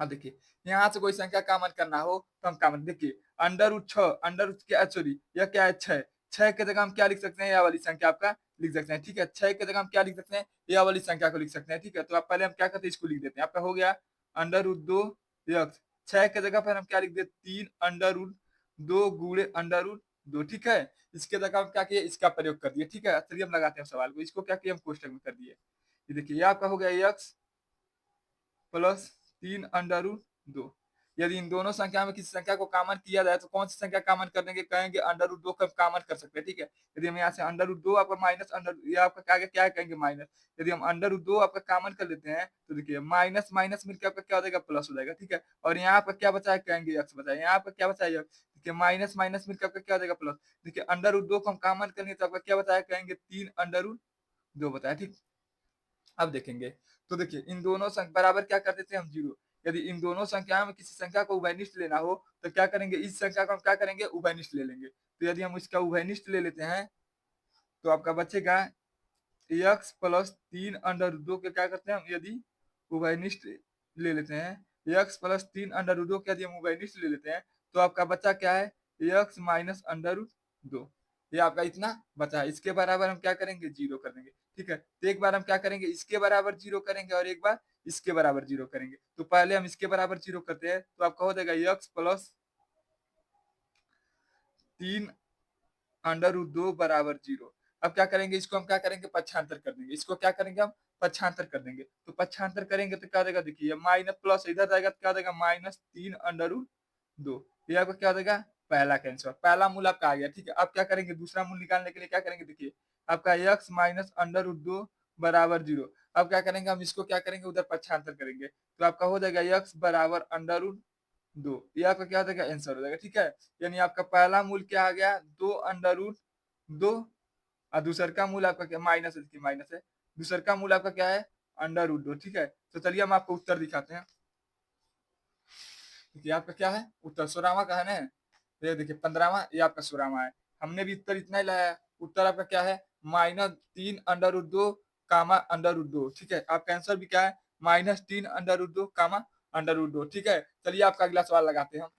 अब देखिए यहाँ से कोई संख्या कॉमन करना हो तो हम कॉमन, देखिए अंडर रूट 6, अंडर रूट क्या, सॉरी यह क्या है 6, 6 के जगह हम क्या लिख सकते हैं, यह वाली संख्या आपका लिख सकते हैं, ठीक है। 6 के जगह हम क्या लिख सकते हैं, यह वाली संख्या को लिख सकते हैं, ठीक है। तो आप पहले हम क्या करते हैं, इसको लिख देते हैं, आपका हो गया अंडर रूट 2 यक्स, 6 के जगह पर हम क्या लिख देते, 3 अंडर रूट 2 गुणे अंडर रूट 2, ठीक है। इसके जगह हम क्या किए, इसका प्रयोग कर दिए, ठीक है। चलिए हम लगाते हैं सवाल को, इसको क्या किए हम कोष्टक में कर दिए, ये देखिए ये आपका हो गया यक्स प्लस 3 अंडर रूट 2। यदि इन दोनों संख्या में किसी संख्या को कॉमन किया जाए तो कौन सी संख्या कॉमन कर देंगे, कहेंगे अंडर रूट 2 का कॉमन कर सकते हैं, ठीक है। यदि हम यहाँ से अंडर रूट 2 आपका माइनस अंडर, ये आपका क्या है, कहेंगे माइनस। यदि हम अंडर रूट 2 आपका कॉमन कर लेते हैं तो देखिए माइनस माइनस मिलकर आपका क्या हो जाएगा, प्लस हो जाएगा, ठीक है। और यहाँ आपका क्या बचा है, कहेंगे एक्स बचा है, यहाँ आपका क्या बचा है, देखिए माइनस माइनस मिलकर आपका क्या हो जाएगा, प्लस। देखिए अंडर रूट 2 को हम कॉमन करेंगे तो आपका क्या बचा है, कहेंगे 3 अंडर रूट 2 बताया, ठीक। अब देखेंगे तो देखिए इन दोनों बराबर क्या कर देते हैं हम, जीरो। यदि इन दोनों संख्या में किसी संख्या को उभयनिष्ठ लेना हो तो क्या करेंगे, इस संख्या को हम क्या करेंगे, उभयनिष्ठ ले लेंगे। तो यदि हम इसका उभयनिष्ठ ले लेते हैं तो आपका बचेगा एक्स प्लस 3 अंडर रूट 2 के क्या करते हैं हम, यदि उभयनिष्ठ ले लेते हैं, एक्स प्लस 3 अंडर रूट 2 के यदि हम उभयनिष्ठ ले लेते हैं तो आपका बच्चा क्या है, एक्स माइनस अंडर रूट 2, ये आपका इतना बचा है। इसके बराबर हम क्या करेंगे, जीरो कर देंगे, ठीक है। तो एक बार हम क्या करेंगे, इसके बराबर जीरो करेंगे और एक बार इसके बराबर जीरो करेंगे। तो पहले हम इसके बराबर जीरो करते हैं तो आपका हो जाएगा एक्स प्लस 3 अंडर रूट 2 बराबर जीरो। अब क्या करेंगे, इसको हम क्या करेंगे, पक्षांतर कर देंगे, इसको क्या करेंगे हम पक्षांतर कर देंगे। तो पक्षांतर करेंगे तो क्या देगा, देखिए माइनस प्लस इधर जाएगा तो क्या देगा, माइनस 3 अंडर रूट 2, ये आपका क्या देगा, पहला का आंसर, पहला मूल आपका आ गया, ठीक है। अब क्या करेंगे, दूसरा मूल निकालने के लिए क्या करेंगे, देखिए आपका एक्स माइनस अंडर रूट 2 बराबर जीरो। अब क्या करेंगे, हम इसको क्या करेंगे, उधर पक्षांतर करेंगे तो आपका हो जाएगा एक्स बराबर अंडर रूट 2, ये आपका क्या हो जाएगा, आंसर हो जाएगा, ठीक है। यानी आपका पहला मूल क्या आ गया, 2 अंडर रूट 2, और दूसर का मूल आपका क्या, माइनस है, माइनस है, दूसर का मूल आपका क्या है, अंडर रूट 2, ठीक है। तो चलिए हम आपको उत्तर दिखाते हैं, देखिए आपका क्या है उत्तर, 16वां का है ना, तो ये देखिए 15वां, ये आपका 16वां है। हमने भी उत्तर इतना ही लाया है, उत्तर आपका क्या है, माइनस 3 अंडर रूट 2 कामा अंडर रूट 2, ठीक है। आपका आंसर भी क्या है, माइनस 3 अंडर रूट 2 कामा अंडर रूट 2, ठीक है। चलिए आपका अगला सवाल लगाते हैं हम।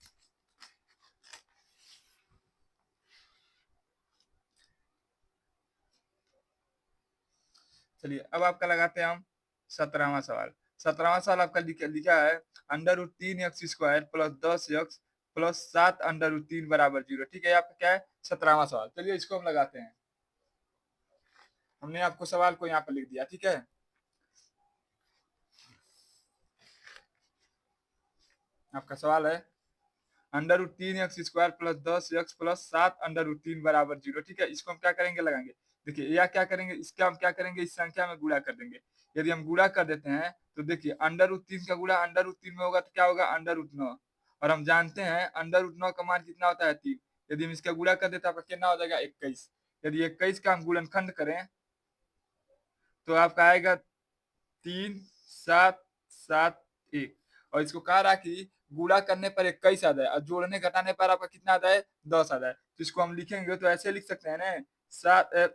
चलिए अब आपका लगाते हैं हम 17वां सवाल। 17वां सवाल आपका लिखा है under root 3 x square plus 10 x plus 7 under root 3 बराबर जीरो, ठीक है। आपका क्या है 17वां सवाल, चलिए इसको हम लगाते हैं। हमने आपको सवाल को यहाँ पर लिख दिया, ठीक है। आपका सवाल है under root 3x² plus 10x plus 7 under root 3 बराबर 0। ठीक है, इसको हम क्या करेंगे, लगाएंगे। देखिए या क्या करेंगे, इसका हम क्या करेंगे, इस संख्या में गुणा कर देंगे। यदि हम गुणा कर देते हैं तो देखिए अंडर रूट 3 का गुणा अंडर रूट 3 में होगा तो क्या होगा, अंडर रूट 9। और हम जानते हैं अंडर रूट 9 का मान कितना होता है, 3। यदि हम इसका गुणा कर देते हैं आपका कितना हो जाएगा, 21। यदि 21 का हम गुणनखंड करें तो आपका आएगा 3 7 7 1। और इसको कह रहा कि गुणा करने पर 21 आता है और जोड़ने घटाने पर आपका कितना आता है, 10 आता है। तो इसको हम लिखेंगे तो ऐसे लिख सकते हैं ना,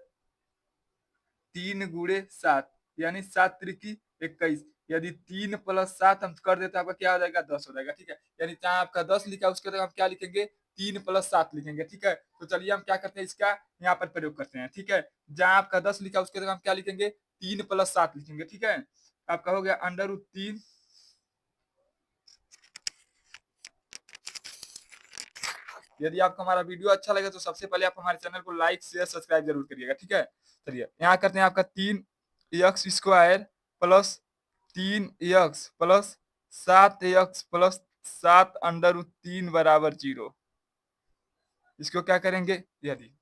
3 गुणे 7 यानी 7 त्रिकी 21। यदि 3 प्लस 7 हम कर देते हैं आपका क्या हो जाएगा, 10 हो जाएगा। ठीक है, यानी जहाँ आपका 10 लिखा है उसके जगह हम क्या लिखेंगे, 3 + 7 लिखेंगे। ठीक है, तो चलिए हम क्या करते हैं, इसका यहाँ पर प्रयोग करते हैं। ठीक है, जहाँ आपका 10 लिखा है उसके जगह हम क्या लिखेंगे, 3 + 7 लिखेंगे। ठीक है, आपका हो गया अंडर रूट 3। यदि आपको हमारा वीडियो अच्छा लगे तो सबसे पहले आप हमारे चैनल को लाइक शेयर सब्सक्राइब जरूर करिएगा। ठीक है, चलिए यहाँ करते हैं आपका 3x² plus 3x plus 7x plus 7 under root 3 बराबर 0। इसको क्या करेंगे, यदि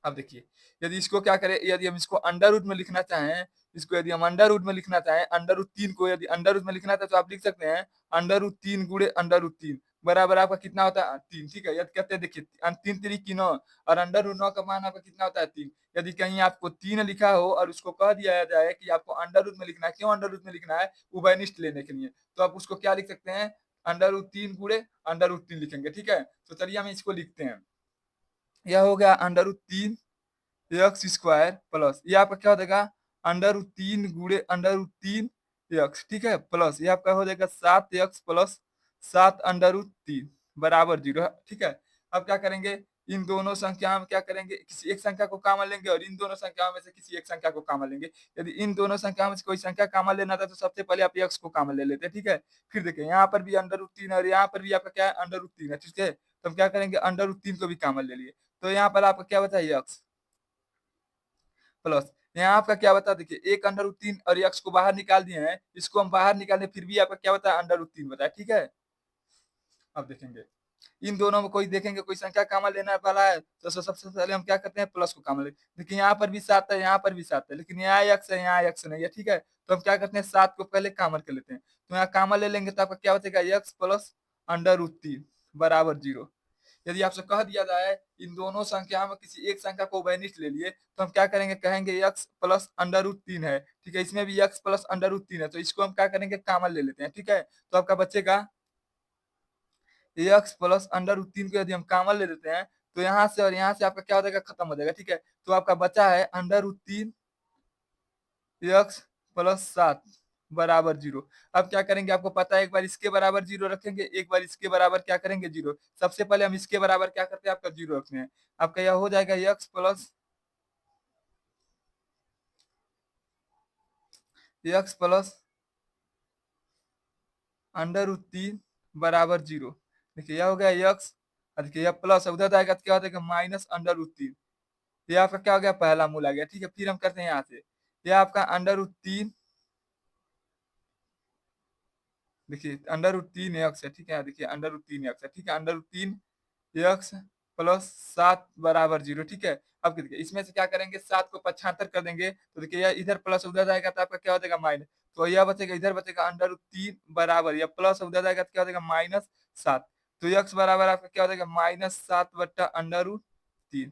अब देखिए यदि इसको क्या करें, यदि हम इसको अंडर रूट में लिखना चाहें, इसको यदि हम अंडर रूट में लिखना चाहें, अंडर रूट 3 को यदि अंडर रूट में लिखना था तो आप लिख सकते हैं अंडर रूट 3 गुणे अंडर रूट 3 बराबर आपका कितना होता है, 3। ठीक है, यदि कहते हैं देखिए 3 3 9 और अंडर रूट 9 का मान आपका कितना होता है, 3। यदि कहीं आपको 3 लिखा हो और उसको कह दिया जाए कि आपको अंडर रूट में लिखना है, क्यों अंडर रूट में लिखना है, उभयनिष्ठ लेने के लिए, तो आप उसको क्या लिख सकते हैं, अंडर रूट 3 गुणे अंडर रूट 3 लिखेंगे। ठीक है, तो चलिए हम इसको लिखते हैं। यह हो गया अंडर रूट 3x² प्लस ये आपका क्या हो जाएगा, अंडर रूट 3 गुणे अंडर रूट 3x। ठीक है, प्लस ये आपका हो जाएगा 7x प्लस 7 अंडर रूट 3 बराबर 0। ठीक है, अब क्या करेंगे, इन दोनों संख्याओं में क्या करेंगे, किसी एक संख्या को कॉमन लेंगे और इन दोनों संख्याओं में से किसी एक संख्या को कॉमन लेंगे। यदि इन दोनों संख्याओं में से कोई संख्या कॉमन लेना था तो सबसे पहले आप x को कॉमन ले लेते हैं। ठीक है, फिर देखिए यहाँ पर भी अंडर रूट 3 और यहाँ पर भी आपका क्या है, अंडर रूट 3 है। ठीक है, तो हम क्या करेंगे, अंडर रूट 3 को भी कॉमन ले लिए, तो यहाँ पर आपका क्या बचा, x प्लस यहाँ आपका क्या बता, देखिए एक अंडर रूट 3 और x को बाहर निकाल दिए हैं, इसको हम बाहर निकाले फिर भी आपका क्या बता, अंडर रूट 3 बताया। ठीक है, अब देखेंगे इन दोनों में कोई देखेंगे कोई संख्या कॉमन लेने वाला है तो सबसे पहले हम क्या करते हैं, प्लस को कॉमन लेते हैं। देखिए यहाँ पर भी 7 है, यहाँ पर भी 7 है, लेकिन यहाँ x है, यहाँ x नहीं है। ठीक है, तो हम क्या करते हैं, 7 को पहले कॉमन कर लेते हैं, तो यहाँ कॉमन ले लेंगे तो आपका क्या बचेगा, x प्लस अंडर रूट 3 बराबर 0। यदि आपसे कह दिया जाए इन दोनों संख्याओं में किसी एक संख्या को उभयनिष्ठ ले लिए तो हम क्या करेंगे, कहेंगे x प्लस अंडर रूट 3 है। ठीक है, इसमें भी x प्लस अंडर रूट 3 है, तो इसको हम क्या करेंगे, कॉमन ले लेते हैं। ठीक है, तो आपका बचेगा x प्लस अंडर रूट 3 को यदि हम कॉमन ले लेते हैं तो यहाँ से और यहाँ से आपका क्या हो जाएगा, खत्म हो जाएगा। ठीक है, तो आपका बचा है अंडर रूट 3 x प्लस 7 बराबर 0। अब क्या करेंगे, आपको पता है एक बार इसके बराबर 0 रखेंगे, एक बार इसके बराबर क्या करेंगे, 0। सबसे पहले हम इसके बराबर क्या करते हैं, आपका 0 रखते हैं। आपका यह हो जाएगा x प्लस अंडर रूट 3 बराबर 0। देखिए यह हो गया x, देखिए यह प्लस उधर जाएगा तो क्या हो जाएगा, माइनस अंडर रूट 3। ये आपका क्या हो गया, पहला मूल आ गया। ठीक है, फिर हम करते हैं यहाँ से, यह आपका अंडर रूट 3, देखिए अंडर रूट 3x है। ठीक है, देखिए अंडर रूट 3x है। ठीक है, अंडर रूट 3x प्लस 7 बराबर 0। ठीक है, अब देखिए इसमें से क्या करेंगे, 7 को 75 कर देंगे तो देखिए यह इधर प्लस उधर जाएगा तो आपका क्या हो जाएगा, माइनस। तो यह बचेगा, इधर बचेगा अंडर रूट 3 बराबर, यह प्लस उधर जाएगा तो क्या हो जाएगा, -7। तो x बराबर आपका क्या हो जाएगा, -7 बट्टा अंडर रूट 3।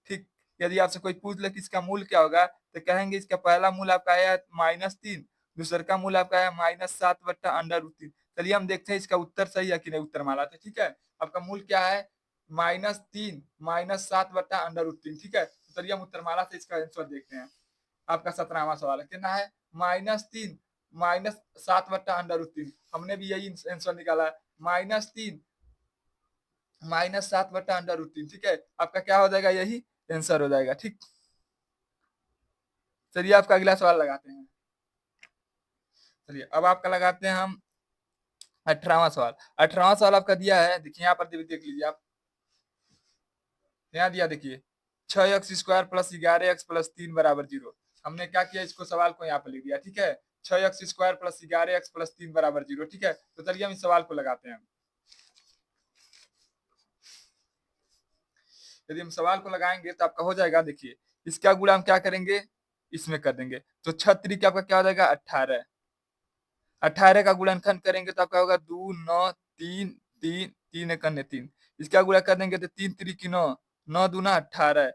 ठीक, यदि आपसे कोई पूछ ले कि इसका मूल क्या होगा तो कहेंगे इसका पहला मूल आपका आया -3, दूसर का मूल आपका आया -7 बट्टा अंडर रूट 3। चलिए हम देखते हैं इसका उत्तर सही है कि नहीं, उत्तर माला थे। ठीक है, आपका मूल क्या है, -3 -7 बट्टा अंडर रूट 3। ठीक है, तो चलिए हम उत्तर माला से इसका आंसर देखते हैं। आपका 17वां सवाल है, कितना है, -3 -7 बट्टा अंडर रूट 3। हमने भी यही आंसर निकाला है, -3 -7 बट्टा अंडर रूट 3। ठीक है, आपका क्या हो जाएगा, यही आंसर हो जाएगा। ठीक, चलिए आपका अगला सवाल लगाते हैं। चलिए अब आपका लगाते हैं हम 18वां सवाल। 18वां सवाल आपका दिया है, देखिए यहाँ पर देख लीजिए आप, यहाँ दिया देखिए 6x² प्लस 11x प्लस 3 बराबर 0। हमने क्या किया, इसको सवाल को यहाँ पर लिख दिया। ठीक है, 6x² प्लस 11x प्लस 3 बराबर 0। ठीक है, तो चलिए हम इस सवाल को लगाते हैं। यदि हम सवाल को लगाएंगे तो आपका हो जाएगा, देखिए इसका गुणा हम क्या करेंगे, इसमें कर देंगे, तो 6 आपका क्या हो जाएगा 18। 18 का गुणनखंड करेंगे तो आपका होगा 2 9 3 3 3 एक अन्य 3। इसका गुणा कर देंगे तो 3 3 की 9, 9 दूना 18,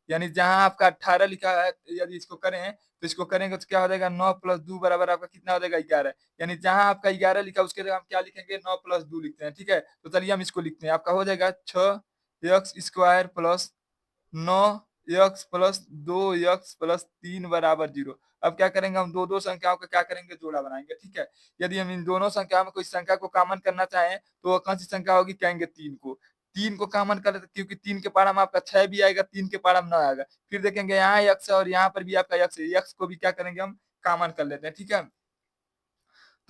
यानी जहां आपका 18 लिखा है, यदि इसको करें तो इसको करेंगे तो क्या हो जाएगा 9 प्लस 2 बराबर आपका कितना हो जाएगा 11। यानी जहां आपका 11 लिखा उसके जगह हम क्या लिखेंगे 9 प्लस 2 लिखते हैं। ठीक है, तो चलिए हम इसको लिखते हैं, आपका हो जाएगा 6x² plus 9x plus 2x plus 3 बराबर 0। अब क्या करेंगे, हम दो दो संख्याओं का क्या करेंगे, जोड़ा बनाएंगे। ठीक है, यदि हम इन दोनों संख्याओं में कोई संख्या को कॉमन करना चाहें तो वो कौन सी संख्या होगी, कहेंगे 3 को। 3 को कॉमन कर, क्योंकि 3 के पारा में आपका 6 भी आएगा, 3 के पारा में 9 आएगा। फिर देखेंगे यहाँ x है और यहाँ पर भी आपका x है, x को भी क्या करेंगे हम कॉमन कर लेते हैं। ठीक है,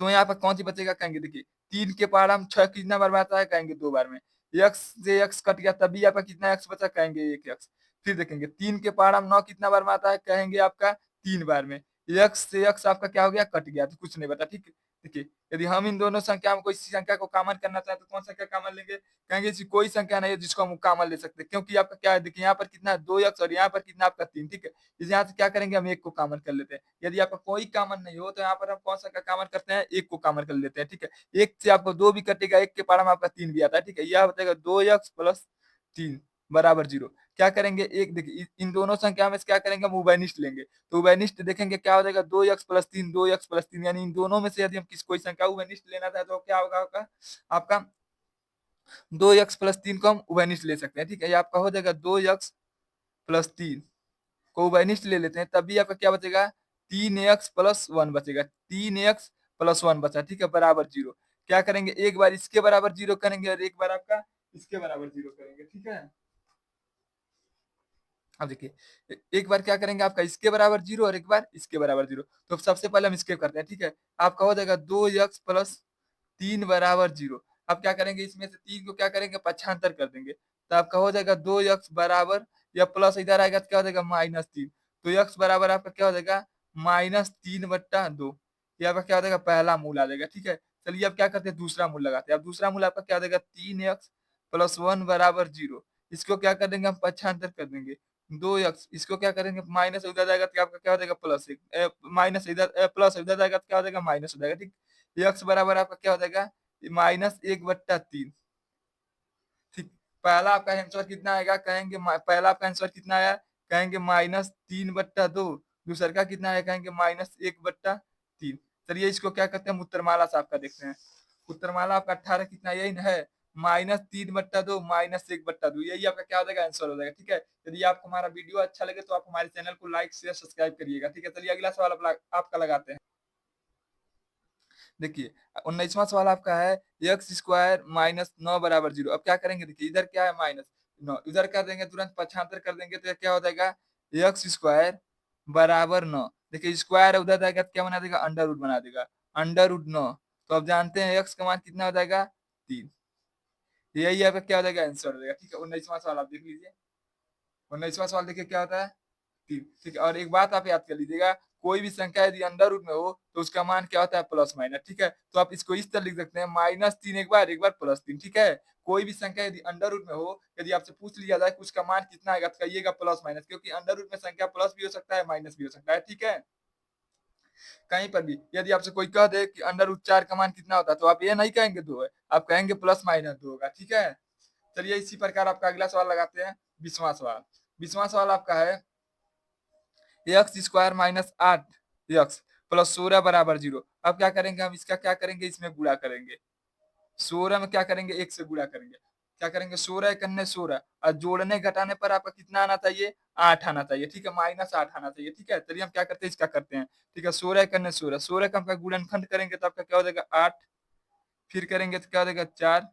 तो यहाँ पर कौन सी बचेगा, कहेंगे देखिए 3 के पारा में 6 कितना बार में आता है, कहेंगे 2 बार में। x से x कट गया तभी आपका कितना x बचा, कहेंगे 1x। फिर देखेंगे 3 के पारा में 9 कितना बार में आता है, कहेंगे आपका 3 बार में। x से x आपका क्या हो गया, कट गया, तो कुछ नहीं बता। ठीक है, देखिए यदि हम इन दोनों संख्या में कोई संख्या को कॉमन करना चाहें तो कौन संख्या कॉमन लेंगे, कहेंगे ऐसी कोई संख्या नहीं है जिसको हम कॉमन ले सकते, क्योंकि आपका क्या है, देखिए यहाँ पर कितना है 2x और यहाँ पर कितना आपका 3। ठीक है, इस यहाँ से क्या करेंगे, हम 1 को कॉमन कर लेते हैं। यदि आपका कोई कॉमन नहीं हो तो यहाँ पर हम कौन सा कॉमन करते हैं, 1 को कॉमन कर लेते हैं। ठीक है, 1 से आपको 2 भी कटेगा, 1 के पारा में आपका 3 भी आता है। ठीक है, यह बताएगा 2x प्लस 3 बराबर 0। क्या करेंगे, एक देखिए इन दोनों संख्या में से क्या करेंगे, हम उभयनिष्ठ लेंगे, तो उभयनिष्ठ देखेंगे क्या हो जाएगा 2x प्लस 3, 2x प्लस 3, यानी इन दोनों में से यदि हम किसी कोई संख्या उभयनिष्ठ लेना चाहे तो क्या होगा आपका 2x प्लस 3 को हम उभयनिष्ठ ले सकते हैं। ठीक है, ये आपका हो जाएगा 2x प्लस 3 को उभयनिष्ठ ले लेते हैं, तभी आपका क्या बचेगा 3x प्लस 1 बचेगा, 3x प्लस 1 बचा। ठीक है, बराबर 0। क्या करेंगे, एक बार इसके बराबर 0 करेंगे और एक बार आपका इसके बराबर 0 करेंगे। ठीक है, अब देखिए एक बार क्या करेंगे, आपका इसके बराबर 0 और एक बार इसके बराबर 0। तो सबसे पहले हम इसके करते हैं। ठीक है, आपका हो जाएगा 2x प्लस 3 बराबर 0। अब क्या करेंगे, इसमें से 3 को क्या करेंगे, पक्षांतर कर देंगे, तो आपका हो जाएगा 2x बराबर, या प्लस इधर आएगा तो क्या हो जाएगा -3, तो x बराबर आपका क्या हो जाएगा -3/2। ये आपका क्या हो जाएगा, पहला मूल आ जाएगा। ठीक है, चलिए अब क्या करते हैं, दूसरा मूल लगाते हैं। अब दूसरा मूल आपका क्या हो जाएगा 3x प्लस 1 बराबर 0। इसको क्या कर देंगे, हम पक्षांतर कर देंगे 2x, इसको क्या करेंगे माइनस उधर जाएगा तो आपका क्या हो जाएगा +1, माइनस इधर प्लस उधर जाएगा तो क्या हो जाएगा माइनस हो जाएगा। ठीक, x बराबर आपका क्या हो जाएगा -1/3। ठीक, पहला आपका आंसर कितना आएगा, कहेंगे पहला आपका आंसर कितना आया, कहेंगे -3/2। दूसरा का कितना आया, कहेंगे -1/3। चलिए इसको क्या करते हैं, उत्तरमाला से आपका देखते हैं। उत्तरमाला आपका 18 कितना यही है, -3/2 -1/2, यही आपका क्या हो जाएगा, आंसर हो जाएगा। ठीक है, यदि आपको हमारा वीडियो अच्छा लगे तो आप हमारे चैनल को लाइक शेयर सब्सक्राइब करिएगा। ठीक है, चलिए अगला सवाल आपका लगाते हैं। देखिए 19वां सवाल आपका है x² माइनस 9 बराबर 0। अब क्या करेंगे, देखिए इधर क्या है -9, इधर कर देंगे तुरंत पक्षांतर कर देंगे तो क्या हो जाएगा x² बराबर 9। देखिए स्क्वायर उधर जाएगा तो क्या बना देगा, अंडर रूट बना देगा, अंडर रूट 9। तो अब जानते हैं x का मान कितना हो जाएगा 3। यही आपका क्या हो जाएगा, आंसर हो जाएगा। ठीक है, 19वां सवाल आप देख लीजिए। 19वां सवाल देखिए क्या होता है 3। ठीक है, और एक बात आप याद कर लीजिएगा, कोई भी संख्या यदि अंडर रूट में हो तो उसका मान क्या होता है, प्लस माइनस। ठीक है, तो आप इसको इस तरह लिख सकते हैं -3 एक बार +3। ठीक है, कोई भी संख्या यदि अंडर रूट में हो, यदि आपसे पूछ लिया जाए कि उसका मान कितना आएगा तो कहिएगा प्लस माइनस, क्योंकि अंडर रूट में संख्या प्लस भी हो सकता है माइनस भी हो सकता है। ठीक है, कहीं पर भी यदि आपसे कोई कह दे कि अंडर रूट 4 का मान कितना होता है तो आप ये नहीं कहेंगे 2 है, आप कहेंगे +- 2 होगा। ठीक है, चलिए इसी प्रकार आपका अगला सवाल लगाते हैं, 20वां सवाल। 20वां सवाल आपका है x² माइनस 8x प्लस 16 बराबर 0। अब क्या करेंगे, हम इसका क्या करेंगे, इसमें गुणा करेंगे। 16 में क्या करेंगे, 1 से गुणा करेंगे। क्या करेंगे, 16 एक अन्य 16, और जोड़ने घटाने पर आपका कितना आना चाहिए, 8 आना चाहिए। ठीक है, -8 आना चाहिए। ठीक है, चलिए हम क्या करते हैं, इसका करते हैं। ठीक है, 16 एक अन्य 16, 16 का आपका गुणनखंड करेंगे तो आपका क्या हो जाएगा 8, फिर करेंगे तो क्या हो जाएगा 4,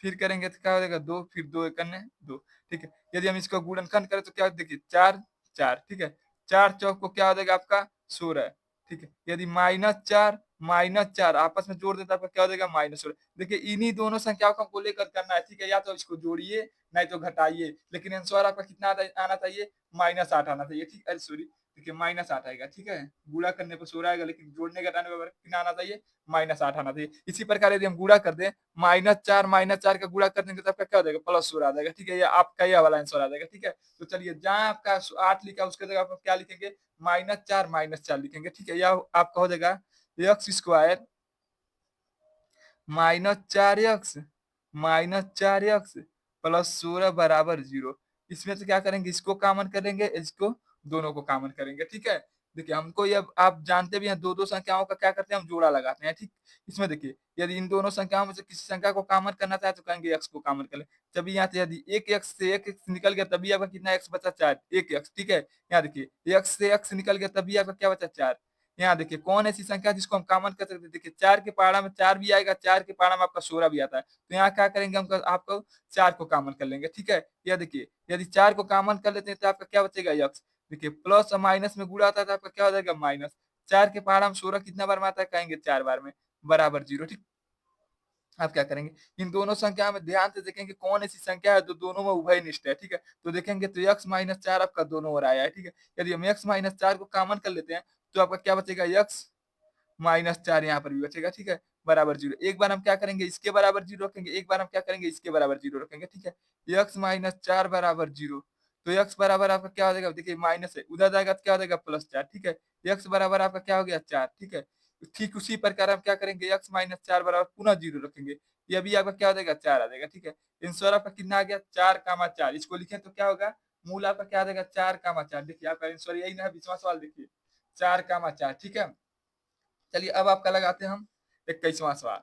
फिर करेंगे तो क्या हो जाएगा 2, फिर 2 एक अन्य 2। ठीक है, यदि हम इसको गुणनखंड करें तो क्या देखिए 4 4। ठीक है, 4 चौक को क्या हो जाएगा आपका 16। ठीक है, यदि -4 -4 आपस में जोड़ दें तो आपका क्या हो जाएगा -16। देखिए इन्हीं दोनों संख्याओं को हमको लेकर करना है, ठीक है? या तो इसको जोड़िए, नहीं तो घटाइए, लेकिन आंसर आपका कितना आना चाहिए? -8 आना चाहिए, ठीक अरे सॉरी, देखिए -8 आएगा, ठीक है? गुणा करने पे 16 आएगा, लेकिन जोड़ने घटाने पे कितना आना चाहिए? -8 आना चाहिए। इसी प्रकार यदि हम गुणा कर दें, -4 का गुणा कर देंगे तो आपका क्या हो जाएगा? +16 आ जाएगा, ठीक है? ये आपका ये वाला आंसर आ जाएगा, ठीक है? तो चलिए जहाँ आपका 8 लिखा है उसके जगह आप क्या लिखेंगे? -4 लिखेंगे, ठीक है? यह आपका हो जाएगा एक्स स्क्वायर -4 एक्स प्लस 16 बराबर 0। इसमें से क्या करेंगे? इसको कॉमन करेंगे, इसको दोनों को कॉमन करेंगे, ठीक है? देखिए हमको ये आप जानते भी हैं दो संख्याओं का क्या करते हैं हम जोड़ा लगाते हैं, ठीक? इसमें देखिए यदि इन दोनों संख्याओं में से किसी संख्या को कॉमन करना चाहे तो कहेंगे एक्स को कॉमन कर लें। तभी यहाँ से यदि एक एक्स से एक एक्स निकल गया तभी आपका कितना एक्स बचा? 4, एक एक्स, ठीक है? यहाँ देखिए एक्स से एक्स निकल गया तभी आपका क्या बचा? 4। यहाँ देखिए कौन ऐसी संख्या जिसको हम कॉमन कर सकते हैं? देखिए 4 के पहाड़ा में 4 भी आएगा, 4 के पहाड़ा में आपका 16 भी आता है। तो यहाँ क्या करेंगे हम आपको 4 को कॉमन कर लेंगे, ठीक है? यह देखिए यदि 4 को कॉमन कर लेते हैं तो आपका क्या बचेगा? एक्स। देखिए प्लस और माइनस में गुणा आता है तो आपका क्या हो जाएगा? माइनस। 4 के पहाड़ा में 16 कितना बार में आता है? कहेंगे 4 बार में, बराबर 0, ठीक। आप क्या करेंगे? इन दोनों संख्या में ध्यान से देखेंगे कौन ऐसी संख्या है जो दोनों में उभयनिष्ठ है, ठीक है? तो देखेंगे तो x - 4 आपका दोनों ओर आया है, ठीक है? यदि हम x - 4 को कॉमन कर लेते हैं तो आपका क्या बचेगा? x -4 यहाँ पर भी बचेगा, ठीक है? बराबर 0। एक बार हम क्या करेंगे? इसके बराबर 0 रखेंगे, एक बार हम क्या करेंगे? इसके बराबर 0 रखेंगे, ठीक है? x - 4 बराबर 0। तो x बराबर आपका क्या हो जाएगा? देखिए माइनस है, उधर जाएगा तो क्या हो जाएगा? +4, ठीक है? x बराबर आपका क्या हो गया? 4, ठीक है? ठीक उसी प्रकार हम क्या करेंगे? x - 4 बराबर पुनः 0 रखेंगे। ये भी आपका क्या हो जाएगा? 4 आ जाएगा, ठीक है? आंसर आपका कितना आ गया? 4, 4। इसको लिखें तो क्या होगा? मूल आपका क्या आ जाएगा? 4, 4। देखिए आपका आंसर यही ना है, 20वां सवाल देखिए 4, 4, ठीक है? चलिए अब आपका लगाते हैं हम 21वां सवाल।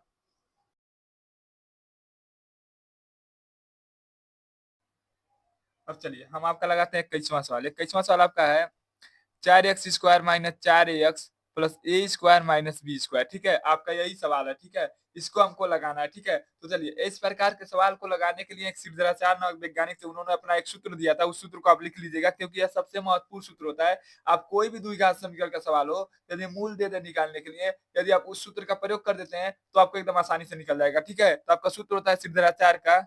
अब चलिए हम आपका लगाते हैं 21वां सवाल। 21वां सवाल आपका है 4x² - 4ax plus a² - b², ठीक है? आपका यही सवाल है, ठीक है? इसको हमको लगाना है, ठीक है? तो चलिए इस प्रकार के सवाल को लगाने के लिए एक सिद्धराचार्य नामक वैज्ञानिक थे, उन्होंने अपना एक सूत्र दिया था, उस सूत्र को आप लिख लीजिएगा क्योंकि यह सबसे महत्वपूर्ण सूत्र होता है। आप कोई भी द्विघात समीकरण का सवाल हो, यदि मूल दे दे निकालने के लिए, यदि आप उस सूत्र का प्रयोग कर देते हैं तो आपको एकदम आसानी से निकल जाएगा, ठीक है? तो आपका सूत्र होता है सिद्धराचार्य का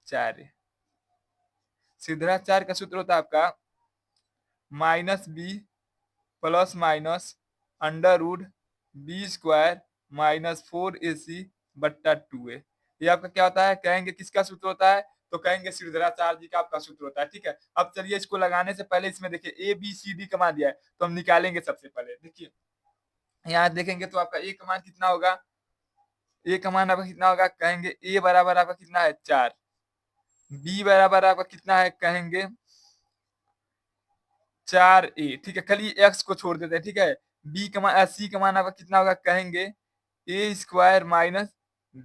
4। सिद्धराचार्य का सूत्र होता है आपका -b plus minus under root b² -4ac बट्टा 2a। ये आपका क्या होता है? कहेंगे किसका सूत्र होता है? तो कहेंगे सिद्धराचार्य जी का आपका सूत्र होता है, ठीक है? अब चलिए इसको लगाने से पहले इसमें देखिए a b c d का मान दिया है तो हम निकालेंगे सबसे पहले। देखिए यहाँ देखेंगे तो आपका a का मान कितना होगा? a का मान आपका कितना होगा? कहेंगे a बराबर आपका कितना है? 4। b बराबर आपका कितना है? कहेंगे 4a, ठीक है? खाली x को छोड़ देते हैं, ठीक है? c का मान आपका कितना होगा? कहेंगे a² -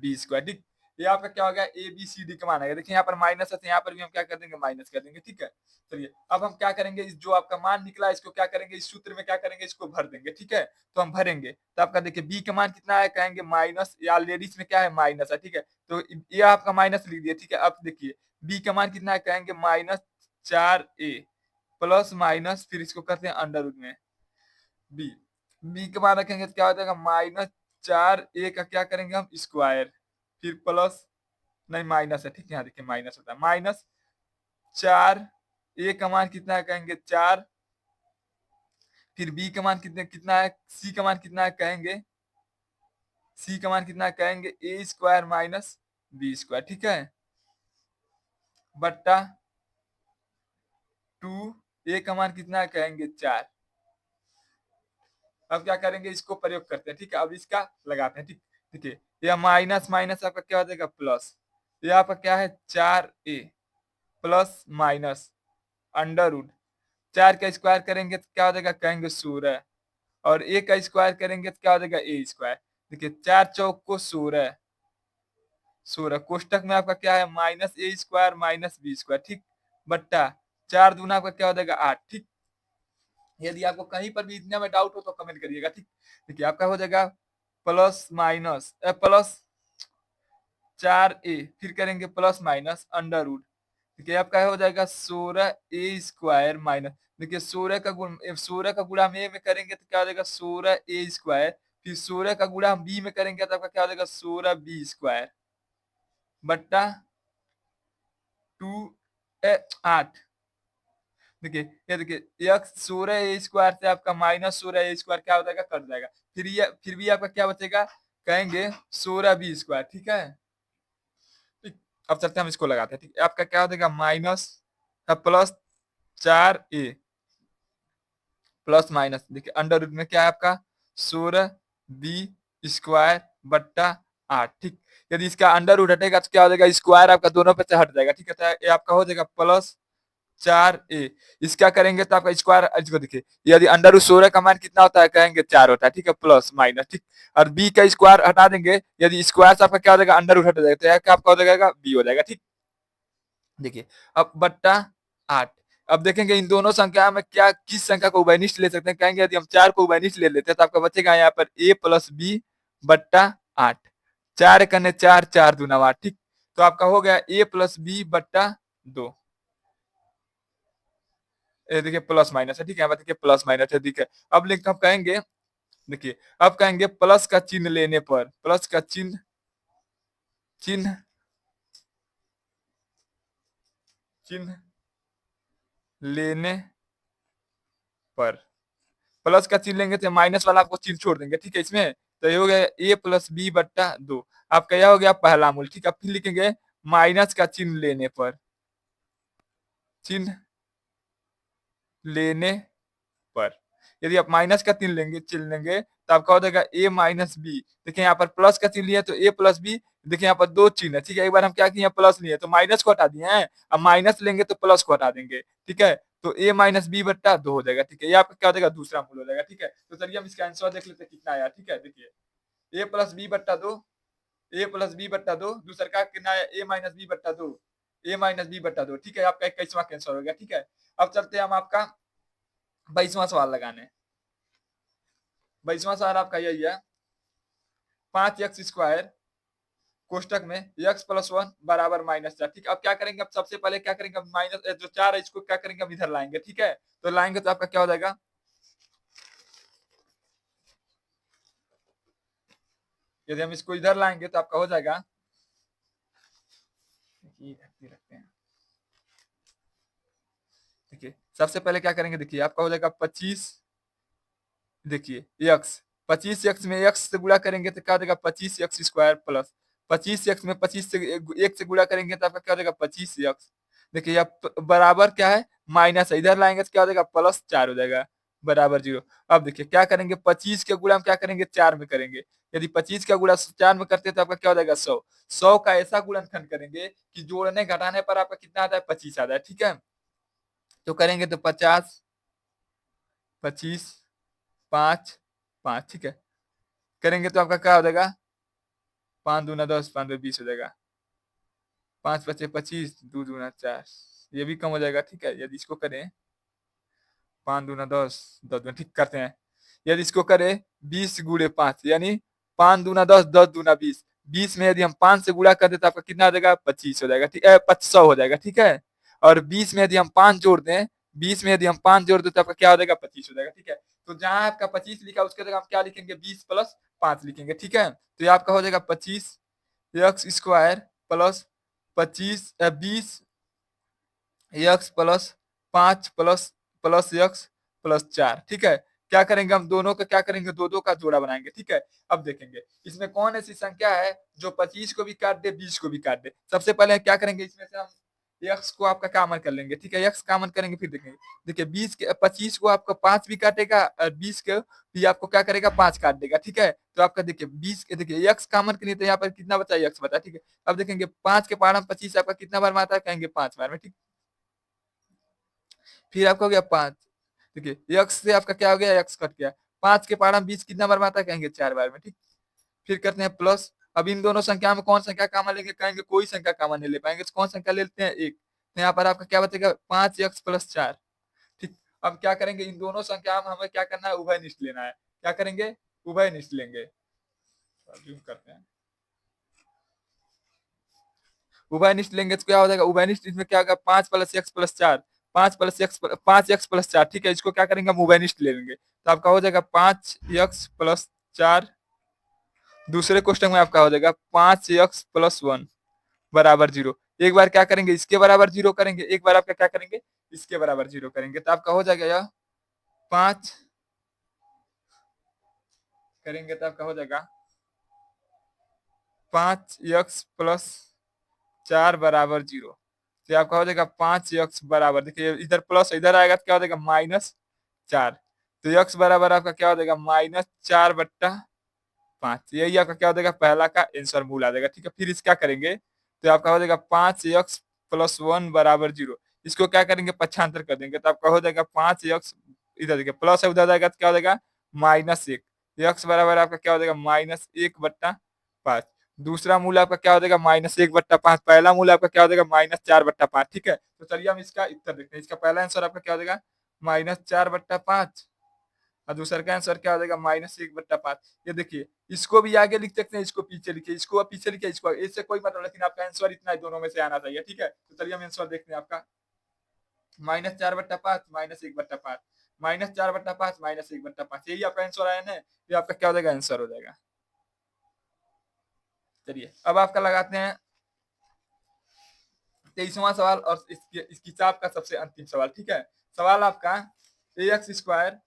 b², ठीक? ये आपका क्या हो गया? a b c d का मान आएगा। देखिए यहाँ पर माइनस है तो यहाँ पर भी हम क्या कर देंगे? माइनस कर देंगे, ठीक है? चलिए अब हम क्या करेंगे? इस जो आपका मान निकला इसको क्या करेंगे? इस सूत्र में क्या करेंगे? इसको भर देंगे, ठीक है? तो हम भरेंगे तो आपका देखिए b का मान कितना है? कहेंगे माइनस, या ऑलरेडी इसमें क्या है? माइनस है, ठीक है? तो ये आपका माइनस लिख दिया, ठीक है? अब देखिए b का मान कितना है? कहेंगे -4a प्लस माइनस फिर इसको करते हैं अंडर रूट में बी। बी के मान रखेंगे तो क्या हो जाएगा? -4a का क्या करेंगे हम? स्क्वायर, फिर प्लस, नहीं माइनस है, ठीक है? यहाँ देखिए माइनस होता है, -4 a का मान कितना है? कहेंगे 4, फिर b का मान कितना है? c का मान कितना है? कहेंगे c का मान कितना है? कहेंगे a² - b², ठीक है? बट्टा 2, a का मान कितना है? कहेंगे 4। अब क्या करेंगे? इसको प्रयोग करते हैं, ठीक है? अब इसका लगाते हैं, ठीक? देखिए यह माइनस माइनस आपका क्या हो जाएगा? प्लस। ये आपका क्या है? 4a plus minus under root 4 का स्क्वायर करेंगे तो क्या हो जाएगा? कहेंगे 16, और a का स्क्वायर करेंगे तो क्या हो जाएगा? a²। देखिए 4 चौक को 16, 16 कोष्टक में आपका क्या है? -a² - b², ठीक? बट्टा 4 दूना आपका क्या हो जाएगा? 8, ठीक? यदि आपको कहीं पर भी इतने में डाउट हो तो कमेंट करिएगा, ठीक? देखिए आपका हो जाएगा प्लस 4a, फिर करेंगे प्लस माइनस अंडर रूट देखिए आपका हो जाएगा 16a² माइनस, देखिए 16 का गुणा हम ए में करेंगे तो क्या हो जाएगा 16a², फिर 16 का गुणा हम बी में करेंगे तो आपका क्या हो जाएगा 16b² बट्टा 8। देखिए ये देखिए x 16a² से आपका -16a² क्या हो जाएगा, कट जाएगा। फिर भी आपका क्या बचेगा, कहेंगे 16b², ठीक है। ठीक, अब चलते हैं हम इसको लगाते हैं, ठीक है। आपका क्या हो जाएगा minus plus 4a plus minus, देखिए अंडर रूट में क्या है आपका 16b² बट्टा 8, ठीक। यदि इसका अंडर रूट हटेगा तो क्या हो जाएगा, स्क्वायर आपका दोनों पे से हट जाएगा, ठीक है। तो ये आपका हो जाएगा प्लस 4a, इसका करेंगे तो आपका स्क्वायर, इसको देखिए यदि अंडर रूट 16 का मान कितना होता है, कहेंगे 4 होता है, ठीक है, प्लस माइनस, ठीक। और b का स्क्वायर हटा देंगे, यदि स्क्वायर से आपका क्या हो जाएगा, अंडर रूट हट जाएगा, तो क्या आपका हो जाएगा b हो जाएगा, ठीक। देखिए अब बट्टा 8, अब देखेंगे इन दोनों संख्या में क्या किस संख्या को उभयनिष्ठ ले सकते हैं, कहेंगे यदि हम 4 को उभयनिष्ठ ले लेते हैं तो आपका बचेगा यहाँ पर a प्लस बी बट्टा 8, 4 कने 4, 4 दूना 8, ठीक। तो आपका हो गया a प्लस बी बट्टा 2, देखिए प्लस माइनस है, ठीक है, देखिए प्लस माइनस है, ठीक है। अब लिख हम कहेंगे, देखिए अब कहेंगे प्लस का चिन्ह लेने पर, प्लस का चिन्ह चिन्ह चिन्ह लेने पर, प्लस का चिन्ह लेंगे तो माइनस वाला आपको चिन्ह छोड़ देंगे, ठीक है इसमें। तो ये हो गया a प्लस बी बट्टा 2, आपका यह हो गया पहला मूल, ठीक है। फिर लिखेंगे माइनस का चिन्ह लेने पर, चिन्ह लेने पर, यदि आप माइनस का चिन्ह लेंगे तो आपका हो जाएगा a माइनस बी, देखिए यहाँ पर प्लस का चिन्ह लिया तो a प्लस बी, देखिए यहाँ पर दो चिन्ह है, ठीक है। एक बार हम क्या किए प्लस लिए तो माइनस को हटा दिए हैं, अब माइनस लेंगे तो प्लस को हटा देंगे, ठीक है। तो a माइनस बी बट्टा 2 हो जाएगा, ठीक है। ये आपका क्या हो जाएगा, दूसरा मूल हो जाएगा, ठीक है। तो चलिए हम इसका आंसर देख लेते हैं कितना आया, ठीक है। देखिए a प्लस बी बट्टा 2, a प्लस बी बट्टा 2, दूसरा का कितना है a माइनस बी बट्टा 2, a माइनस बी बट्टा 2, ठीक है। आपका 21वां आंसर हो गया, ठीक है। अब चलते हैं हम आपका 22वां सवाल लगाने। 22वां सवाल आपका यही है, 5x² कोष्टक में x प्लस 1 बराबर -4, ठीक। अब क्या करेंगे, अब सबसे पहले क्या करेंगे, अब माइनस जो 4 है इसको क्या करेंगे, अब इधर लाएंगे, ठीक है। तो लाएंगे तो आपका क्या हो जाएगा, यदि हम इसको इधर लाएंगे तो आपका हो जाएगा, रखते हैं, देखिए सबसे पहले क्या करेंगे, देखिए आपका हो जाएगा 25, देखिए x 25x में x से गुणा करेंगे तो क्या हो जाएगा 25x² प्लस 25x में 25 से 1 से गुणा करेंगे तो आपका क्या हो जाएगा 25x, देखिए अब बराबर क्या है माइनस है, इधर लाएंगे तो क्या हो जाएगा प्लस 4 हो जाएगा बराबर 0। अब देखिए क्या करेंगे 25 के गुणा हम क्या करेंगे 4 में करेंगे, यदि 25 का गुणा 4 में करते हैं तो आपका क्या हो जाएगा 100, 100 का ऐसा गुणनखंड करेंगे कि जोड़ने घटाने पर आपका कितना आता है 25 आता है, ठीक है। तो करेंगे तो 50, 25, 5, 5, ठीक है। करेंगे तो आपका क्या हो जाएगा 5 दूना 10, 5 दूना 20 हो जाएगा, 5 पचे 25, 2 दूना 4, ये भी कम हो जाएगा, ठीक है। यदि इसको करें 5 दूना 10, 10 दूना, ठीक करते हैं। यदि इसको करें 20 गुणे 5 यानी 5 दूना 10, 10 दूना 20, 20 में यदि हम 5 से गुणा कर दे तो आपका कितना हो जाएगा 25 हो जाएगा, ठीक है, 100 हो जाएगा, ठीक है। और 20 में यदि हम 5 जोड़ दें, 20 में यदि हम 5 जोड़ दें तो आपका क्या हो जाएगा 25 हो जाएगा, ठीक है। तो जहां आपका 25 लिखा उसके जगह हम क्या लिखेंगे 20 प्लस 5 लिखेंगे, ठीक है। तो ये आपका हो जाएगा 25x² plus 20 plus 5 plus plus x plus 4, ठीक है। क्या करेंगे हम दोनों का क्या करेंगे, दो दो का जोड़ा बनाएंगे, ठीक है। अब देखेंगे इसमें कौन ऐसी संख्या है जो 25 को भी काट दे 20 को भी काट दे। सबसे पहले क्या करेंगे, इसमें से हम x को आपका कॉमन कर लेंगे, ठीक है, x कॉमन करेंगे, फिर देखेंगे, देखिए 25 को आपका 5 भी काटेगा और 20 को भी आपको क्या करेगा 5 काट देगा, ठीक है। तो आपका देखिए 20 देखिए x कॉमन करिए तो यहाँ पर कितना बचा x बचा, ठीक है। अब देखेंगे 5 के पार 25 आपका कितना बार में आता है, कहेंगे 5 बार में, ठीक। फिर आपका हो गया 5, देखिए x से आपका क्या हो गया x कट गया, 5 के पार 20 कितना बार में आता है, कहेंगे 4 बार में, ठीक। फिर करते हैं प्लस, अब इन दोनों संख्या में कौन संख्या कॉमन लेंगे, कहेंगे कोई संख्या कॉमन नहीं ले पाएंगे, तो कौन संख्या ले लेते हैं 1, तो यहाँ पर आपका क्या बचेगा 5x प्लस 4, ठीक। अब क्या करेंगे इन दोनों संख्या में हमें क्या करना है उभय निष्ठ लेना है, क्या करेंगे उभय निष्ठ लेंगे, करते हैं उभयनिष्ठ लेंगे तो क्या हो जाएगा, उभयनिष्ठ इसमें क्या होगा, 5 + x + 4, 5x + 4, ठीक है, इसको क्या करेंगे हम उभयनिष्ठ ले लेंगे, तो आपका हो जाएगा 5x + 4। दूसरे क्वेश्चन में आपका हो जाएगा 5x + 1 बराबर 0। एक बार क्या करेंगे, इसके बराबर 0 करेंगे, एक बार आपका क्या करेंगे, इसके बराबर 0 करेंगे, तो आपका हो जाएगा यह 5 करेंगे तो आपका हो जाएगा 5x + 4 बराबर 0। तो आपका हो जाएगा 5x बराबर, देखिए इधर प्लस इधर आएगा तो क्या हो जाएगा -4, तो x बराबर आपका क्या हो जाएगा -4/5। यही आपका क्या हो जाएगा, पहला का आंसर मूल आ जाएगा, ठीक है। फिर इसका करेंगे तो आपका हो जाएगा 5x + 1 बराबर 0। इसको क्या करेंगे, पक्षांतर कर देंगे, तो आपका हो जाएगा 5x, इधर देखिए प्लस है उधर जाएगा तो क्या हो जाएगा -1। x बराबर आपका क्या हो जाएगा -1/5। दूसरा मूल आपका क्या हो जाएगा -1/5, पहला मूल आपका क्या हो जाएगा -4/5, ठीक है। तो चलिए हम इसका उत्तर देखते हैं। इसका पहला आंसर आपका क्या हो जाएगा -4/5, और दूसरा का आंसर क्या हो जाएगा -1/5। ये देखिए, इसको भी आगे लिख सकते हैं, इसको पीछे लिखिए, इसको पीछे लिखिए, इसको, इससे कोई मतलब, लेकिन आपका आंसर इतना ही दोनों में से आना चाहिए, ठीक है। तो चलिए हम आंसर देखते हैं आपका -4/5 -1/5, -4/5 -1/5, यही आपका आंसर आया ना, ये आपका क्या हो जाएगा, आंसर हो जाएगा। चलिए अब आपका लगाते हैं 23वां सवाल और इस किताब का सबसे अंतिम सवाल, ठीक है। सवाल आपका ax²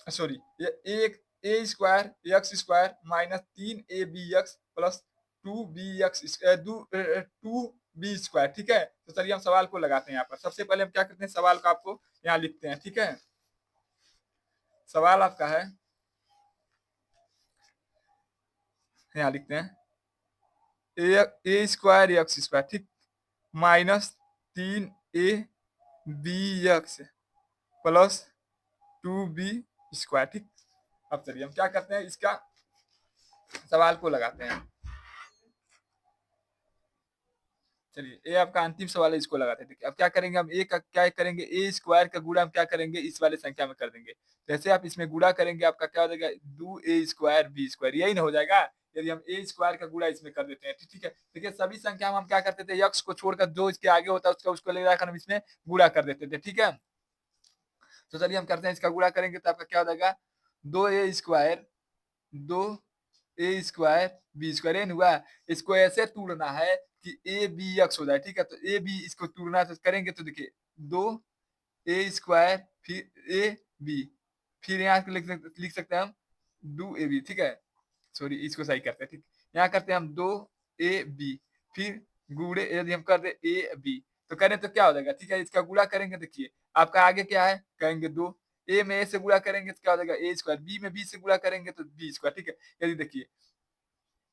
सॉरी, ये एक a² x² -3abx + 2b², ठीक है। तो चलिए हम सवाल को लगाते हैं यहाँ पर। सबसे पहले हम क्या करते हैं, सवाल को आपको यहाँ लिखते हैं, ठीक है। सवाल आपका है, यहाँ लिखते हैं a² x², ठीक, -3abx + 2b², ठीक। अब चलिए हम क्या करते हैं, इसका सवाल को लगाते हैं। चलिए ये आपका अंतिम सवाल है, इसको लगाते हैं। देखिए अब क्या करेंगे हम, ए का क्या करेंगे, a² का गुणा हम क्या करेंगे, इस वाले संख्या में कर देंगे। जैसे आप इसमें गुणा करेंगे आपका क्या हो जाएगा 2a² b², यही ना हो जाएगा। यदि हम a² का गुणा इसमें कर देते हैं, ठीक है। देखिए सभी संख्या में हम क्या करते थे, x को छोड़कर जो इसके आगे होता है उसको ले जाकर हम इसमें गुणा कर देते थे, ठीक है। तो चलिए हम करते हैं, इसका गुणा करेंगे तो आपका क्या हो जाएगा 2a², 2a²b², एन हुआ। इसको ऐसे तोड़ना है कि ए बी एक्स हो जाए, ठीक है। तो ए बी इसको तोड़ना तो करेंगे तो देखिए 2a² फिर ए बी, फिर यहाँ लिख सकते हैं हम 2ab, ठीक है। सॉरी इसको सही करते हैं, ठीक। यहाँ करते हैं हम 2ab, फिर गुणे यदि हम कर दे ए बी तो करें तो क्या हो जाएगा, ठीक है। इसका गुणा करेंगे, देखिए आपका आगे क्या है, कहेंगे 2, ए में ए से गुणा करेंगे तो क्या हो जाएगा a², बी में बी से गुणा करेंगे तो b², ठीक है। यदि देखिए,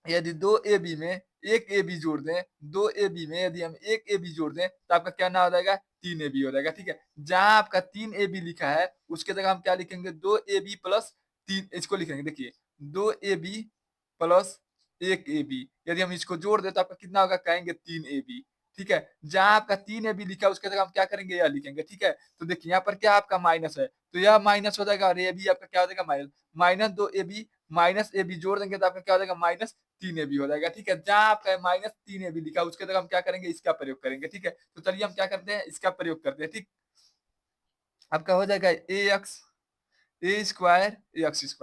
यदि 2ab में एक ए बी जोड़ दें, 2ab में यदि हम एक ए बी जोड़ दें तो आपका क्या ना हो जाएगा 3ab हो जाएगा, ठीक है। जहां आपका 3ab लिखा है उसके जगह हम क्या लिखेंगे 2ab + 3, इसको लिखेंगे। देखिए 2ab + 1ab, यदि हम इसको जोड़ दें तो आपका कितना होगा, कहेंगे 3ab, ठीक है। जहां आपका 3ab लिखा है उसके जगह हम क्या करेंगे, यह लिखेंगे, ठीक है। तो देखिए यहाँ पर क्या आपका माइनस है, तो यह माइनस हो जाएगा और ये भी आपका क्या हो जाएगा माइनस, -2ab -ab जोड़ देंगे तो आपका क्या हो जाएगा -3ab हो जाएगा, ठीक है। जहां आपका -3ab लिखा है उसके जगह हम क्या करेंगे, इसका प्रयोग करेंगे, ठीक है। तो चलिए हम क्या करते हैं, इसका प्रयोग करते हैं, ठीक। आपका हो जाएगा a²,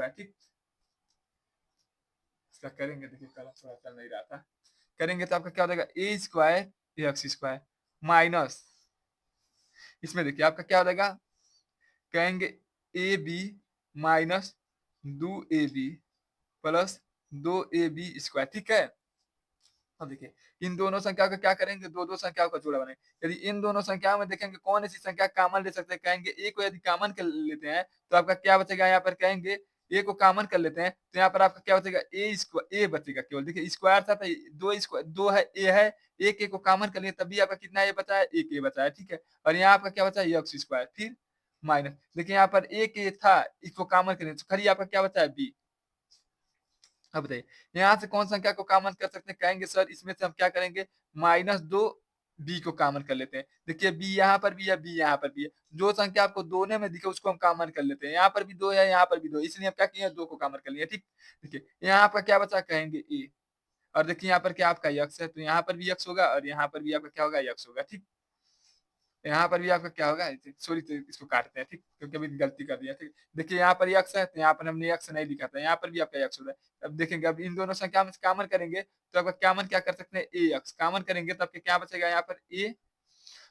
ठीक। इसका करेंगे, देखिए कलम थोड़ा चल नहीं रहा था, करेंगे तो आपका क्या हो जाएगा a² माइनस, इसमें देखिए आपका क्या हो जाएगा, कहेंगे ए बी -2ab + 2ab², ठीक है। अब देखिए इन दोनों संख्याओं का क्या करेंगे, दो संख्याओं का जोड़ा बनाएंगे। यदि इन दोनों संख्याओं में देखेंगे कौन ऐसी संख्या कॉमन ले सकते हैं, कहेंगे ए को यदि कॉमन कर लेते हैं तो आपका क्या बचेगा, यहाँ पर कहेंगे ए को कॉमन कर लेते हैं तो यहाँ पर आपका क्या बचेगा ए बचेगा केवल। देखिए स्क्वायर था तो दो है, ए है, एक ए को कॉमन कर लिए तभी आपका कितना ए बचा है, एक ए बचा है, ठीक है। और यहाँ आपका क्या बचा है x², फिर माइनस, देखिए यहाँ पर एक ए था, इसको कॉमन करें तो खरी आपका क्या बचा है बी। अब बताइए यहाँ से कौन संख्या को कॉमन कर सकते हैं, कहेंगे सर इसमें से हम क्या करेंगे -2 बी को कॉमन कर लेते हैं। देखिए बी यहाँ पर भी है, बी यहाँ पर भी है, जो संख्या आपको दोनों में दिखे उसको हम कॉमन कर लेते हैं। यहाँ पर भी 2 है, यहाँ पर भी 2, इसलिए हम क्या किए 2 को कॉमन कर लिए, ठीक। देखिए यहाँ आपका क्या बचा, कहेंगे ए, और देखिए यहाँ पर क्या आपका यक्स है, तो यहाँ पर भी यक्स होगा और यहाँ पर भी आपका क्या होगा, यक्स होगा, ठीक। यहाँ पर भी आपका क्या होगा, सॉरी तो इसको काटते हैं, ठीक, क्योंकि अभी गलती कर दिया, ठीक। देखिए यहाँ पर यक्स है, तो यहाँ पर हमने यक्स नहीं लिखा था, यहाँ पर भी आपका यक्स होगा। अब देखेंगे, अब इन दोनों संख्या में से कॉमन करेंगे, तो आपका कॉमन क्या कर सकते हैं, ए यक्स कॉमन करेंगे तो आपके क्या बचेगा यहाँ पर ए।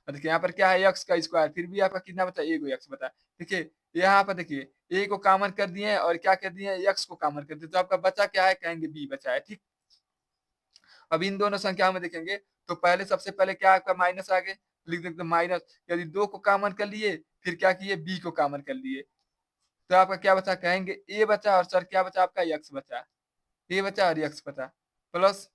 और देखिए यहाँ पर क्या है, यक्स का स्क्वायर, फिर भी आपका कितना बचा, ए को यक्स बता। देखिए यहाँ पर देखिए ए को कॉमन कर दिए हैं और क्या कर दिए हैं, यक्स को कॉमन कर दिए, तो आपका बचा क्या है, कहेंगे बी बचा है, ठीक। अब इन दोनों संख्याओं में देखेंगे, तो पहले सबसे पहले क्या आपका माइनस आ गए, लिख देते माइनस, यदि 2 को कॉमन कर लिए, फिर क्या किए, बी को कॉमन कर लिए, तो आपका क्या बचा, कहेंगे ए बचा, और सर क्या बचा आपका, यक्स बचा, ए बचा और यक्स बचा। प्लस,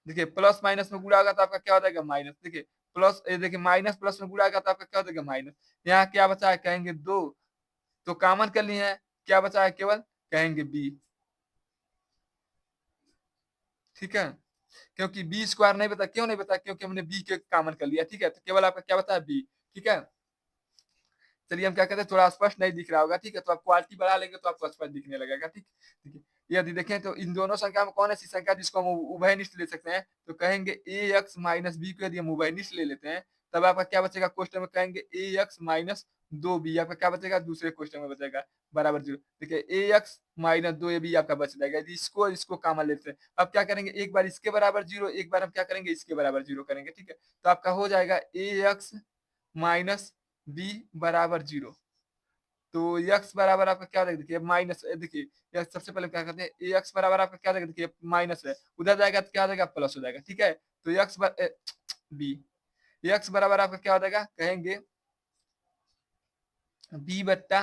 देखिए प्लस माइनस में गुणा होगा तो आपका क्या हो जाएगा, माइनस। देखिए प्लस, ये देखिए माइनस प्लस में गुणा होगा तो आपका क्या हो जाएगा, माइनस। यहाँ क्या बचा है, कहेंगे 2, तो कॉमन कर लिए हैं, क्या बचा है केवल, कहेंगे बी, ठीक है। क्योंकि बी स्क्वायर नहीं बता, क्यों नहीं बता, क्योंकि हमने बी के कॉमन कर लिया, ठीक है, तो केवल आपका क्या बता है, बी, ठीक है। चलिए हम क्या कहते हैं, थोड़ा स्पष्ट नहीं दिख रहा होगा, ठीक है, तो आप क्वालिटी बढ़ा लेंगे तो आपको स्पष्ट दिखने लगेगा, ठीक। ठीक है, यदि देखें तो इन दोनों संख्या में कौन ऐसी संख्या जिसको हम उभयनिष्ठ ले सकते हैं, तो कहेंगे ए एक्स माइनस बी को यदि हम उभयनिष्ठ ले लेते हैं, तब आपका क्या बचेगा, क्वेश्चन में कहेंगे ए एक्स माइनस 2b, आपका क्या बचेगा, दूसरे क्वेश्चन में बचेगा बराबर 0। देखिए ए एक्स माइनस 2ab आपका बच जाएगा, यदि इसको इसको कॉमन लेते हैं। अब क्या करेंगे, एक बार इसके बराबर 0, एक बार हम क्या करेंगे, इसके बराबर 0 करेंगे, ठीक है। तो आपका हो जाएगा ए एक्स माइनस बी बराबर 0। तो एक्स बराबर आपका क्या देगा, देखिए माइनस, देखिए सबसे पहले क्या करते हैं, ए एक्स बराबर आपका क्या देगा, देखिए माइनस है, उधर जाएगा तो क्या हो जाएगा, प्लस हो जाएगा, ठीक है। तो एक्स बी, एक्स बराबर आपका क्या हो जाएगा, कहेंगे बी बट्टा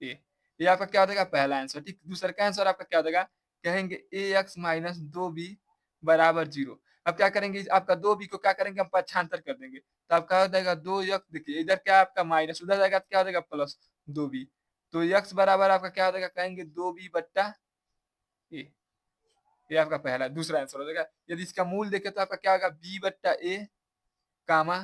ए, ये आपका क्या हो जाएगा, पहला आंसर, ठीक। दूसरा का आंसर आपका क्या हो जाएगा, कहेंगे ए एक्स माइनस 2b बराबर 0। अब क्या करेंगे, आपका 2b को क्या करेंगे, हम पक्षांतर कर देंगे, तो आपका हो जाएगा 2x, देखिए इधर क्या आपका माइनस, उधर जाएगा तो क्या हो जाएगा, प्लस 2b। तो x बराबर आपका क्या हो जाएगा, कहेंगे 2b बट्टा ए, ये आपका पहला दूसरा आंसर हो जाएगा। यदि इसका मूल देखे तो आपका क्या होगा, b बट्टा ए कामा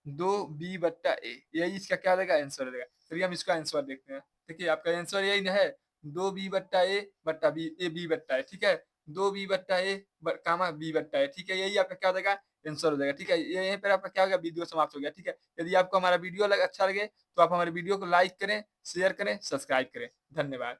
2b बट्टा ए, यही इसका क्या हो जाएगा, आंसर हो जाएगा। चलिए हम इसका आंसर देखते हैं। देखिए आपका आंसर यही है, 2b बट्टा ए बट्टा बी, ए बी बट्टा है, ठीक है, 2b बट्टा ए कामा बी बट्टा है, ठीक है, यही आपका क्या हो जाएगा, आंसर हो जाएगा, ठीक है। यहीं पर आपका क्या होगा, वीडियो समाप्त हो गया, ठीक है। यदि आपको हमारा वीडियो अच्छा लगे तो आप हमारे वीडियो को लाइक करें, शेयर करें, सब्सक्राइब करें। धन्यवाद।